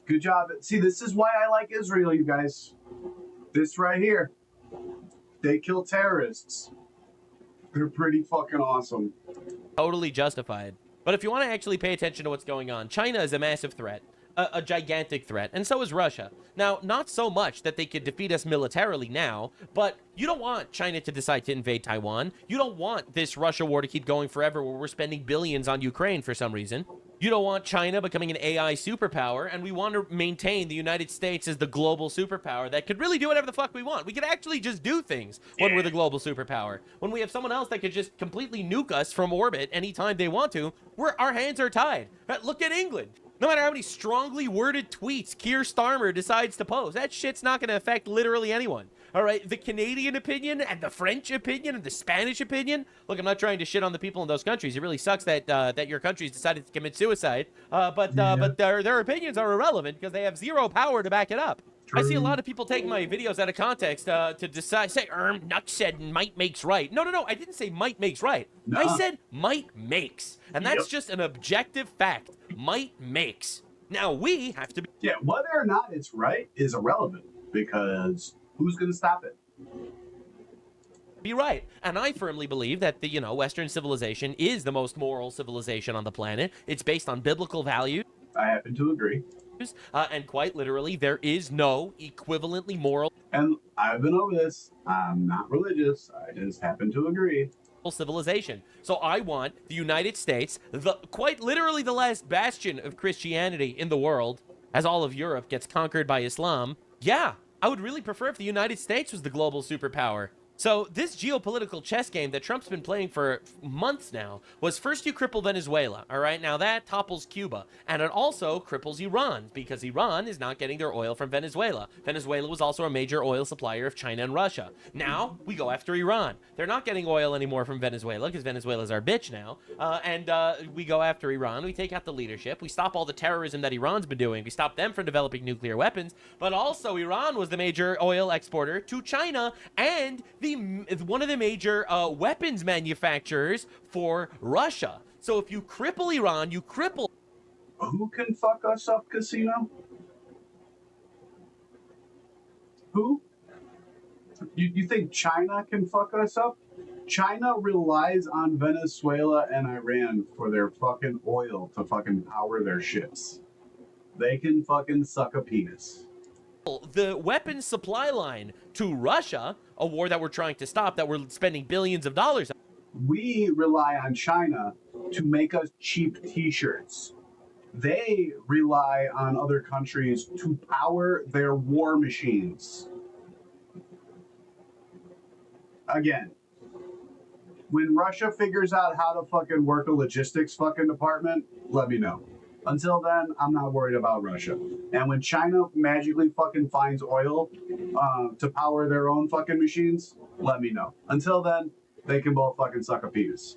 Speaker 1: good job. See, this is why I like Israel, you guys. This right here. They kill terrorists. They're pretty fucking awesome.
Speaker 2: Totally justified. But if you want to actually pay attention to what's going on, China is a massive threat. A gigantic threat, and so is Russia. Now, not so much that they could defeat us militarily now, but you don't want China to decide to invade Taiwan. You don't want this Russia war to keep going forever where we're spending billions on Ukraine for some reason. You don't want China becoming an AI superpower, and we want to maintain the United States as the global superpower that could really do whatever the fuck we want. We could actually just do things when we're the global superpower. When we have someone else that could just completely nuke us from orbit anytime they want to, our hands are tied. Look at England. No matter how many strongly worded tweets Keir Starmer decides to post, that shit's not going to affect literally anyone. All right, the Canadian opinion and the French opinion and the Spanish opinion. Look, I'm not trying to shit on the people in those countries. It really sucks that that your countries decided to commit suicide. But their opinions are irrelevant because they have zero power to back it up. True. I see a lot of people take my videos out of context to decide, Nuck said might makes right. No, I didn't say might makes right. No. I said might makes. And that's just an objective fact. Might makes. Now, we have to be...
Speaker 1: Yeah, whether or not it's right is irrelevant because who's going to stop it?
Speaker 2: Be right. And I firmly believe that the, Western civilization is the most moral civilization on the planet. It's based on biblical values.
Speaker 1: I happen to agree.
Speaker 2: And quite literally, there is no equivalently moral...
Speaker 1: And I've been over this. I'm not religious. I just happen to agree.
Speaker 2: Civilization. So I want the United States, quite literally the last bastion of Christianity in the world, as all of Europe gets conquered by Islam. Yeah, I would really prefer if the United States was the global superpower. So this geopolitical chess game that Trump's been playing for months now was first you cripple Venezuela, all right? Now that topples Cuba, and it also cripples Iran because Iran is not getting their oil from Venezuela. Venezuela was also a major oil supplier of China and Russia. Now we go after Iran. They're not getting oil anymore from Venezuela because Venezuela's our bitch now, and we go after Iran. We take out the leadership. We stop all the terrorism that Iran's been doing. We stop them from developing nuclear weapons, but also Iran was the major oil exporter to China and one of the major weapons manufacturers for Russia. So if you cripple Iran, you cripple...
Speaker 1: Who can fuck us up, Casino? Who? You think China can fuck us up? China relies on Venezuela and Iran for their fucking oil to fucking power their ships. They can fucking suck a penis.
Speaker 2: The weapons supply line to Russia, a war that we're trying to stop, that we're spending billions of dollars on.
Speaker 1: We rely on China to make us cheap t-shirts. They rely on other countries to power their war machines. Again, when Russia figures out how to fucking work a logistics fucking department, let me know. Until then, I'm not worried about Russia. And when China magically fucking finds oil to power their own fucking machines, let me know. Until then, they can both fucking suck a penis.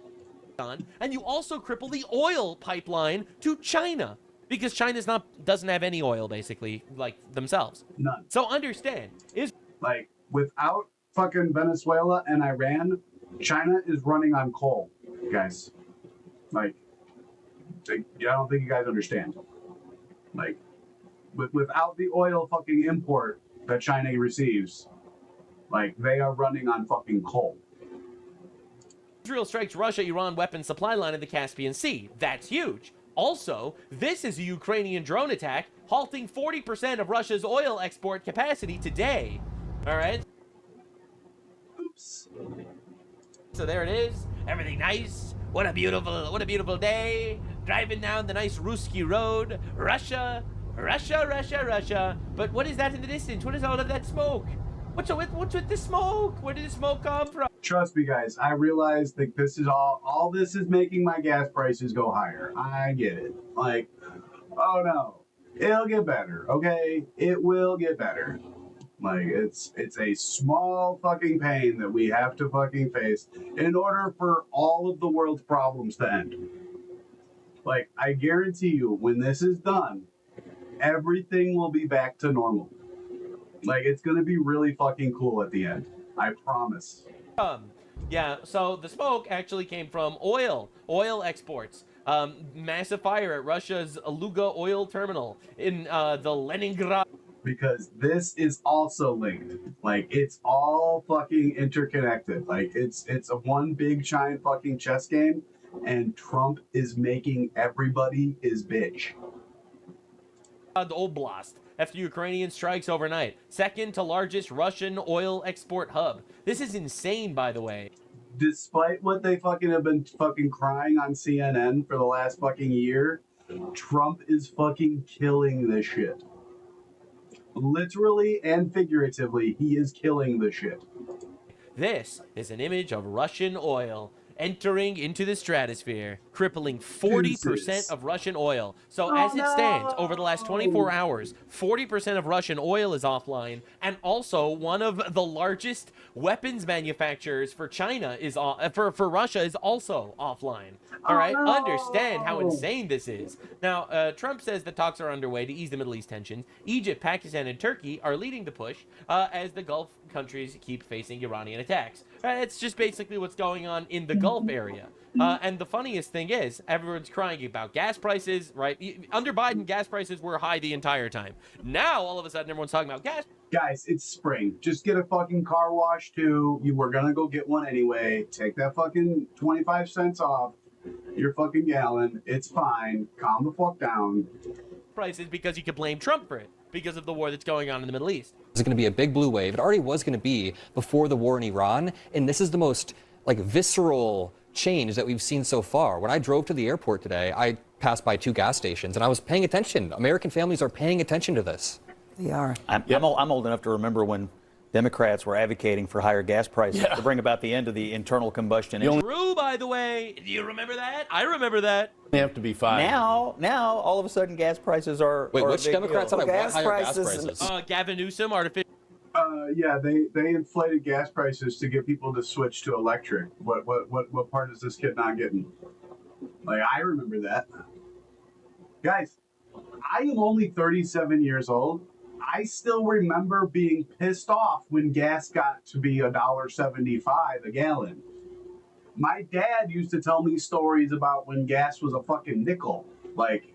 Speaker 2: And you also cripple the oil pipeline to China because China's doesn't have any oil basically, like themselves.
Speaker 1: None.
Speaker 2: So understand,
Speaker 1: like without fucking Venezuela and Iran, China is running on coal, guys. Like, I don't think you guys understand. Like, without the oil fucking import that China receives, like, they are running on fucking coal.
Speaker 2: Israel strikes Russia-Iran weapons supply line in the Caspian Sea. That's huge. Also, this is a Ukrainian drone attack, halting 40% of Russia's oil export capacity today. All right?
Speaker 1: Oops.
Speaker 2: So there it is. Everything nice. What a beautiful day. Driving down the nice Ruski road. Russia. But what is that in the distance? What is all of that smoke? What's with the smoke? Where did the smoke come from?
Speaker 1: Trust me, guys. I realize that this is all this is making my gas prices go higher. I get it. Like, oh no. It'll get better, okay? It will get better. Like, it's a small fucking pain that we have to fucking face in order for all of the world's problems to end. Like, I guarantee you, when this is done, everything will be back to normal. Like, it's gonna be really fucking cool at the end. I promise.
Speaker 2: Yeah, so the smoke actually came from oil exports. Massive fire at Russia's Aluga oil terminal in the Leningrad.
Speaker 1: Because this is also linked. Like, it's all fucking interconnected. Like, it's a one big giant fucking chess game, and Trump is making everybody his bitch.
Speaker 2: The Oblast after Ukrainian strikes overnight. Second to largest Russian oil export hub. This is insane, by the way.
Speaker 1: Despite what they fucking have been fucking crying on CNN for the last fucking year, Trump is fucking killing this shit. Literally and figuratively, he is killing the shit.
Speaker 2: This is an image of Russian oil entering into the stratosphere, crippling 40% of Russian oil. So as it stands, over the last 24 hours, 40% of Russian oil is offline, and also one of the largest weapons manufacturers for China is for Russia is also offline. All right, understand how insane this is. Now, Trump says the talks are underway to ease the Middle East tensions. Egypt, Pakistan, and Turkey are leading the push as the Gulf countries keep facing Iranian attacks. It's just basically what's going on in the Gulf area. And the funniest thing is, everyone's crying about gas prices, right? Under Biden, gas prices were high the entire time. Now, all of a sudden, everyone's talking about gas.
Speaker 1: Guys, it's spring. Just get a fucking car wash, too. You were gonna go get one anyway. Take that fucking 25 cents off your fucking gallon. It's fine. Calm the fuck down.
Speaker 2: Prices because you could blame Trump for it, because of the war that's going on in the Middle East.
Speaker 19: It's going to be a big blue wave. It already was going to be before the war in Iran, and this is the most visceral change that we've seen so far. When I drove to the airport today, I passed by 2 gas stations, and I was paying attention. American families are paying attention to this.
Speaker 17: They are.
Speaker 18: I'm old enough to remember when Democrats were advocating for higher gas prices to bring about the end of the internal combustion engine.
Speaker 2: True, by the way. Do you remember that? I remember that.
Speaker 20: They have to be 5.
Speaker 18: Now, all of a sudden, gas prices are.
Speaker 19: Wait,
Speaker 18: are a
Speaker 19: which
Speaker 18: big
Speaker 19: Democrats
Speaker 18: deal.
Speaker 19: said I want higher gas prices?
Speaker 2: Gavin Newsom, artificial.
Speaker 1: Yeah, they inflated gas prices to get people to switch to electric. What part is this kid not getting? Like, I remember that. Guys, I am only 37 years old. I still remember being pissed off when gas got to be $1.75 a gallon. My dad used to tell me stories about when gas was a fucking nickel. Like,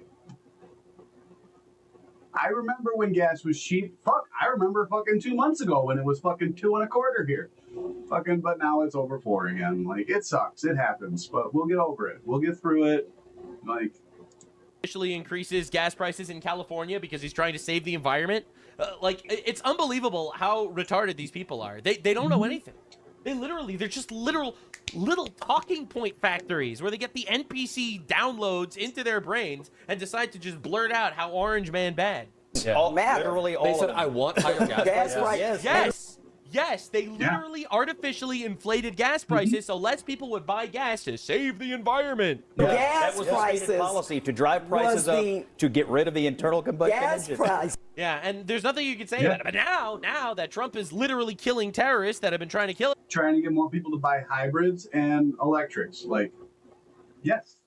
Speaker 1: I remember when gas was cheap. Fuck, I remember fucking 2 months ago when it was fucking 2.25 here. Fucking, but now it's over 4 again. Like, it sucks. It happens, but we'll get over it. We'll get through it. Like,
Speaker 2: officially increases gas prices in California because he's trying to save the environment. Like, it's unbelievable how retarded these people are. They don't know anything. They're just little talking point factories where they get the NPC downloads into their brains and decide to just blurt out how Orange Man bad.
Speaker 18: Yeah. Literally all
Speaker 19: They said,
Speaker 18: of them.
Speaker 19: I want higher gas prices.
Speaker 2: Yes, they literally artificially inflated gas prices so less people would buy gas to save the environment.
Speaker 18: Yeah.
Speaker 17: Gas
Speaker 18: that was
Speaker 17: prices
Speaker 18: the stated policy, to drive prices up to get rid of the internal combustion engine.
Speaker 17: price.
Speaker 2: Yeah, and there's nothing you can say about it. But now that Trump is literally killing terrorists that have been trying to kill him.
Speaker 1: trying to get more people to buy hybrids and electrics. Like, yes.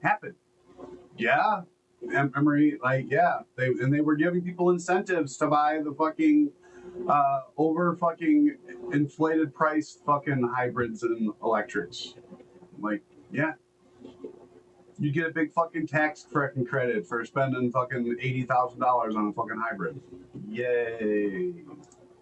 Speaker 1: Happened. Yeah. Emory, like, yeah. They were giving people incentives to buy the fucking over fucking inflated price fucking hybrids and electrics. Like, yeah. You get a big fucking tax freaking credit for spending fucking $80,000 on a fucking hybrid. Yay.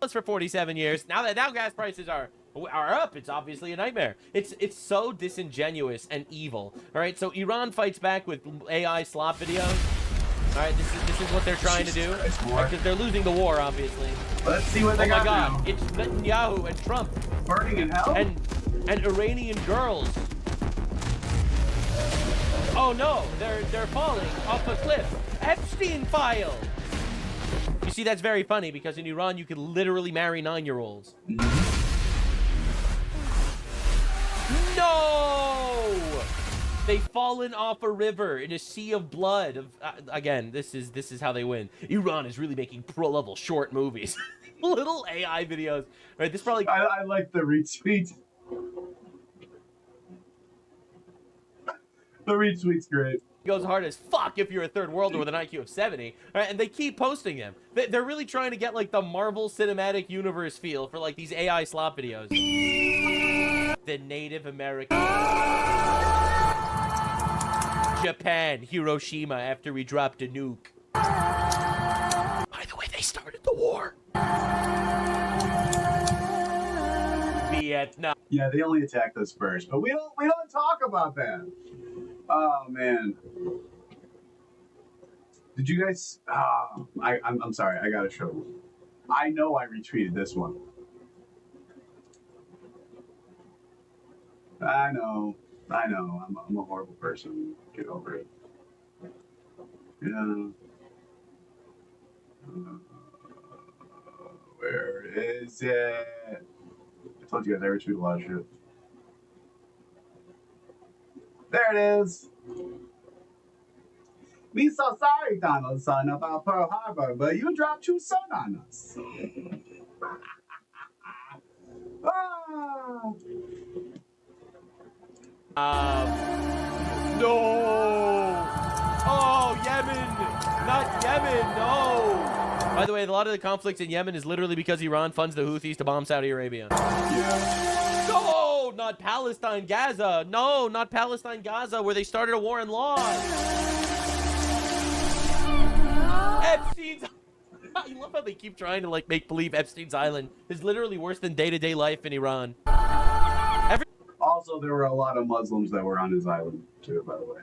Speaker 2: For 47 years. Now gas prices are up, it's obviously a nightmare. It's so disingenuous and evil. All right, so Iran fights back with AI slop videos. All right, this is what they're trying to do because they're losing the war, obviously.
Speaker 1: Let's see what they got now.
Speaker 2: It's Netanyahu and Trump
Speaker 1: burning in hell
Speaker 2: and Iranian girls. Oh no, they're falling off a cliff. Epstein file. You see, that's very funny because in Iran you can literally marry 9-year-olds. No! They've fallen off a river in a sea of blood. Again, this is how they win. Iran is really making pro-level short movies. Little AI videos. Right, this probably...
Speaker 1: I like the retweet. The retweet's great.
Speaker 2: Goes hard as fuck if you're a third worlder with an IQ of 70. Right, and they keep posting them. They're really trying to get like the Marvel Cinematic Universe feel for like these AI slop videos. The Native American... Japan, Hiroshima, after we dropped a nuke. By the way, they started the war. Vietnam.
Speaker 1: Yeah, they only attacked us first, but we don't talk about that. Oh man. Did you guys? I'm sorry. I gotta show you. I know I retweeted this one. I know. I'm a horrible person. Get over it. Yeah. Where is it? I told you guys I retweet a lot of shit. There it is. We so sorry, Donald son, about Pearl Harbor, but you dropped too soon on us.
Speaker 2: No. Oh, Yemen. Not Yemen. No. By the way, a lot of the conflicts in Yemen is literally because Iran funds the Houthis to bomb Saudi Arabia. No, not Palestine, Gaza. No, not Palestine, Gaza, where they started a war and lost. Epstein's... I love how they keep trying to like make believe Epstein's Island is literally worse than day-to-day life in Iran.
Speaker 1: Also, there were a lot of Muslims that were on his island, too, by the way.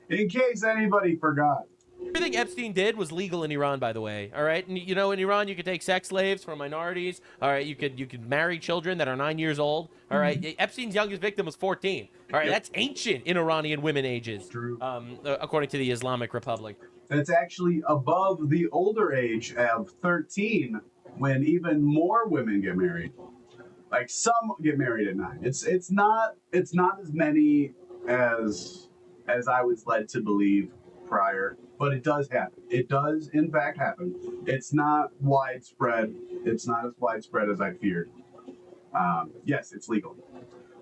Speaker 1: In case anybody forgot.
Speaker 2: Everything Epstein did was legal in Iran, by the way. All right, and you know, in Iran, you could take sex slaves from minorities. All right, you could marry children that are 9 years old. All right, Epstein's youngest victim was 14. All right, that's ancient in Iranian women ages.
Speaker 1: True.
Speaker 2: According to the Islamic Republic.
Speaker 1: That's actually above the older age of 13 when even more women get married. Like some get married at 9. It's not as many as I was led to believe prior, but it does happen. It does in fact happen. It's not widespread. It's not as widespread as I feared. Yes, it's legal,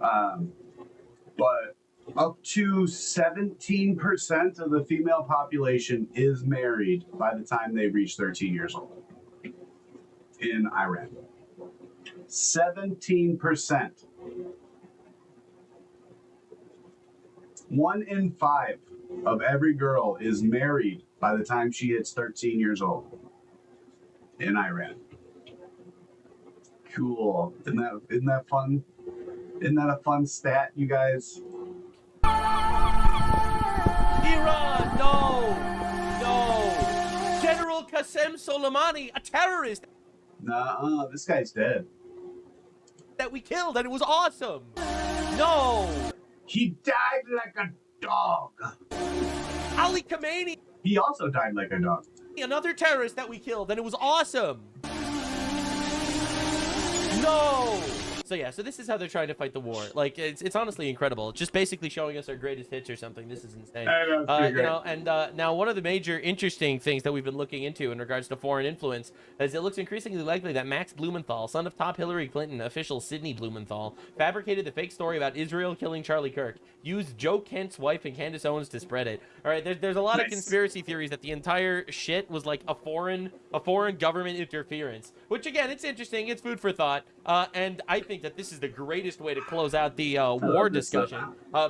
Speaker 1: but up to 17% of the female population is married by the time they reach 13 years old in Iran. 17%. 1 in 5 of every girl is married by the time she hits 13 years old in Iran. Cool. Isn't that fun? Isn't that a fun stat, you guys?
Speaker 2: Iran, no! General Qasem Soleimani, a terrorist.
Speaker 1: Nah, this guy's dead.
Speaker 2: That we killed, and it was awesome. No!
Speaker 1: He died like a dog.
Speaker 2: Ali Khamenei.
Speaker 1: He also died like a dog.
Speaker 2: Another terrorist that we killed, and it was awesome. No! So yeah, so this is how they're trying to fight the war. Like, it's honestly incredible. It's just basically showing us our greatest hits or something. This is insane.
Speaker 1: I know,
Speaker 2: You know, and now one of the major interesting things that we've been looking into in regards to foreign influence is it looks increasingly likely that Max Blumenthal, son of top Hillary Clinton official Sidney Blumenthal, fabricated the fake story about Israel killing Charlie Kirk, used Joe Kent's wife and Candace Owens to spread it. All right, there's a lot of conspiracy theories that the entire shit was like a foreign government interference, which again, it's interesting. It's food for thought. And I think that this is the greatest way to close out the war discussion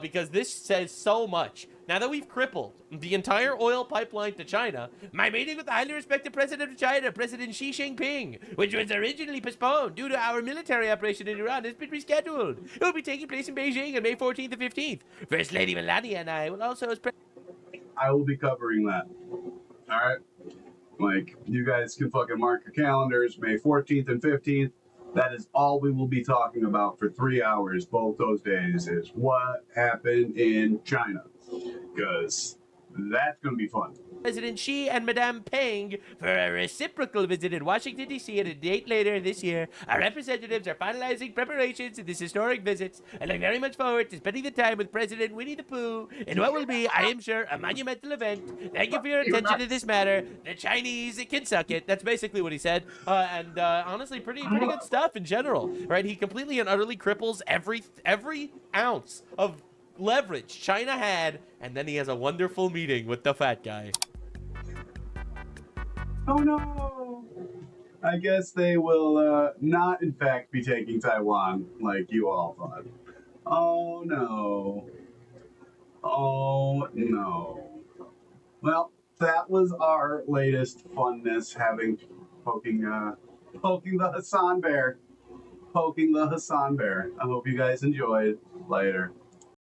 Speaker 2: because this says so much. Now that we've crippled the entire oil pipeline to China, my meeting with the highly respected president of China, President Xi Jinping, which was originally postponed due to our military operation in Iran, has been rescheduled. It will be taking place in Beijing on May 14th and 15th. First Lady Melania and I will also...
Speaker 1: I will be covering that. All right? Like, you guys can fucking mark your calendars, May 14th and 15th. That is all we will be talking about for 3 hours both those days is what happened in China. Because that's going to be fun.
Speaker 2: President Xi and Madame Peng for a reciprocal visit in Washington, D.C. at a date later this year. Our representatives are finalizing preparations to this historic visit and look very much forward to spending the time with President Winnie the Pooh in what will be, I am sure, a monumental event. Thank you for your attention to this matter. The Chinese can suck it. That's basically what he said. And honestly, pretty good stuff in general. Right? He completely and utterly cripples every ounce of leverage China had, and then he has a wonderful meeting with the fat guy.
Speaker 1: Oh no! I guess they will not in fact be taking Taiwan like you all thought. Oh no. Oh no. Well, that was our latest funness, poking the Hasan Bear. Poking the Hasan Bear. I hope you guys enjoyed. Later.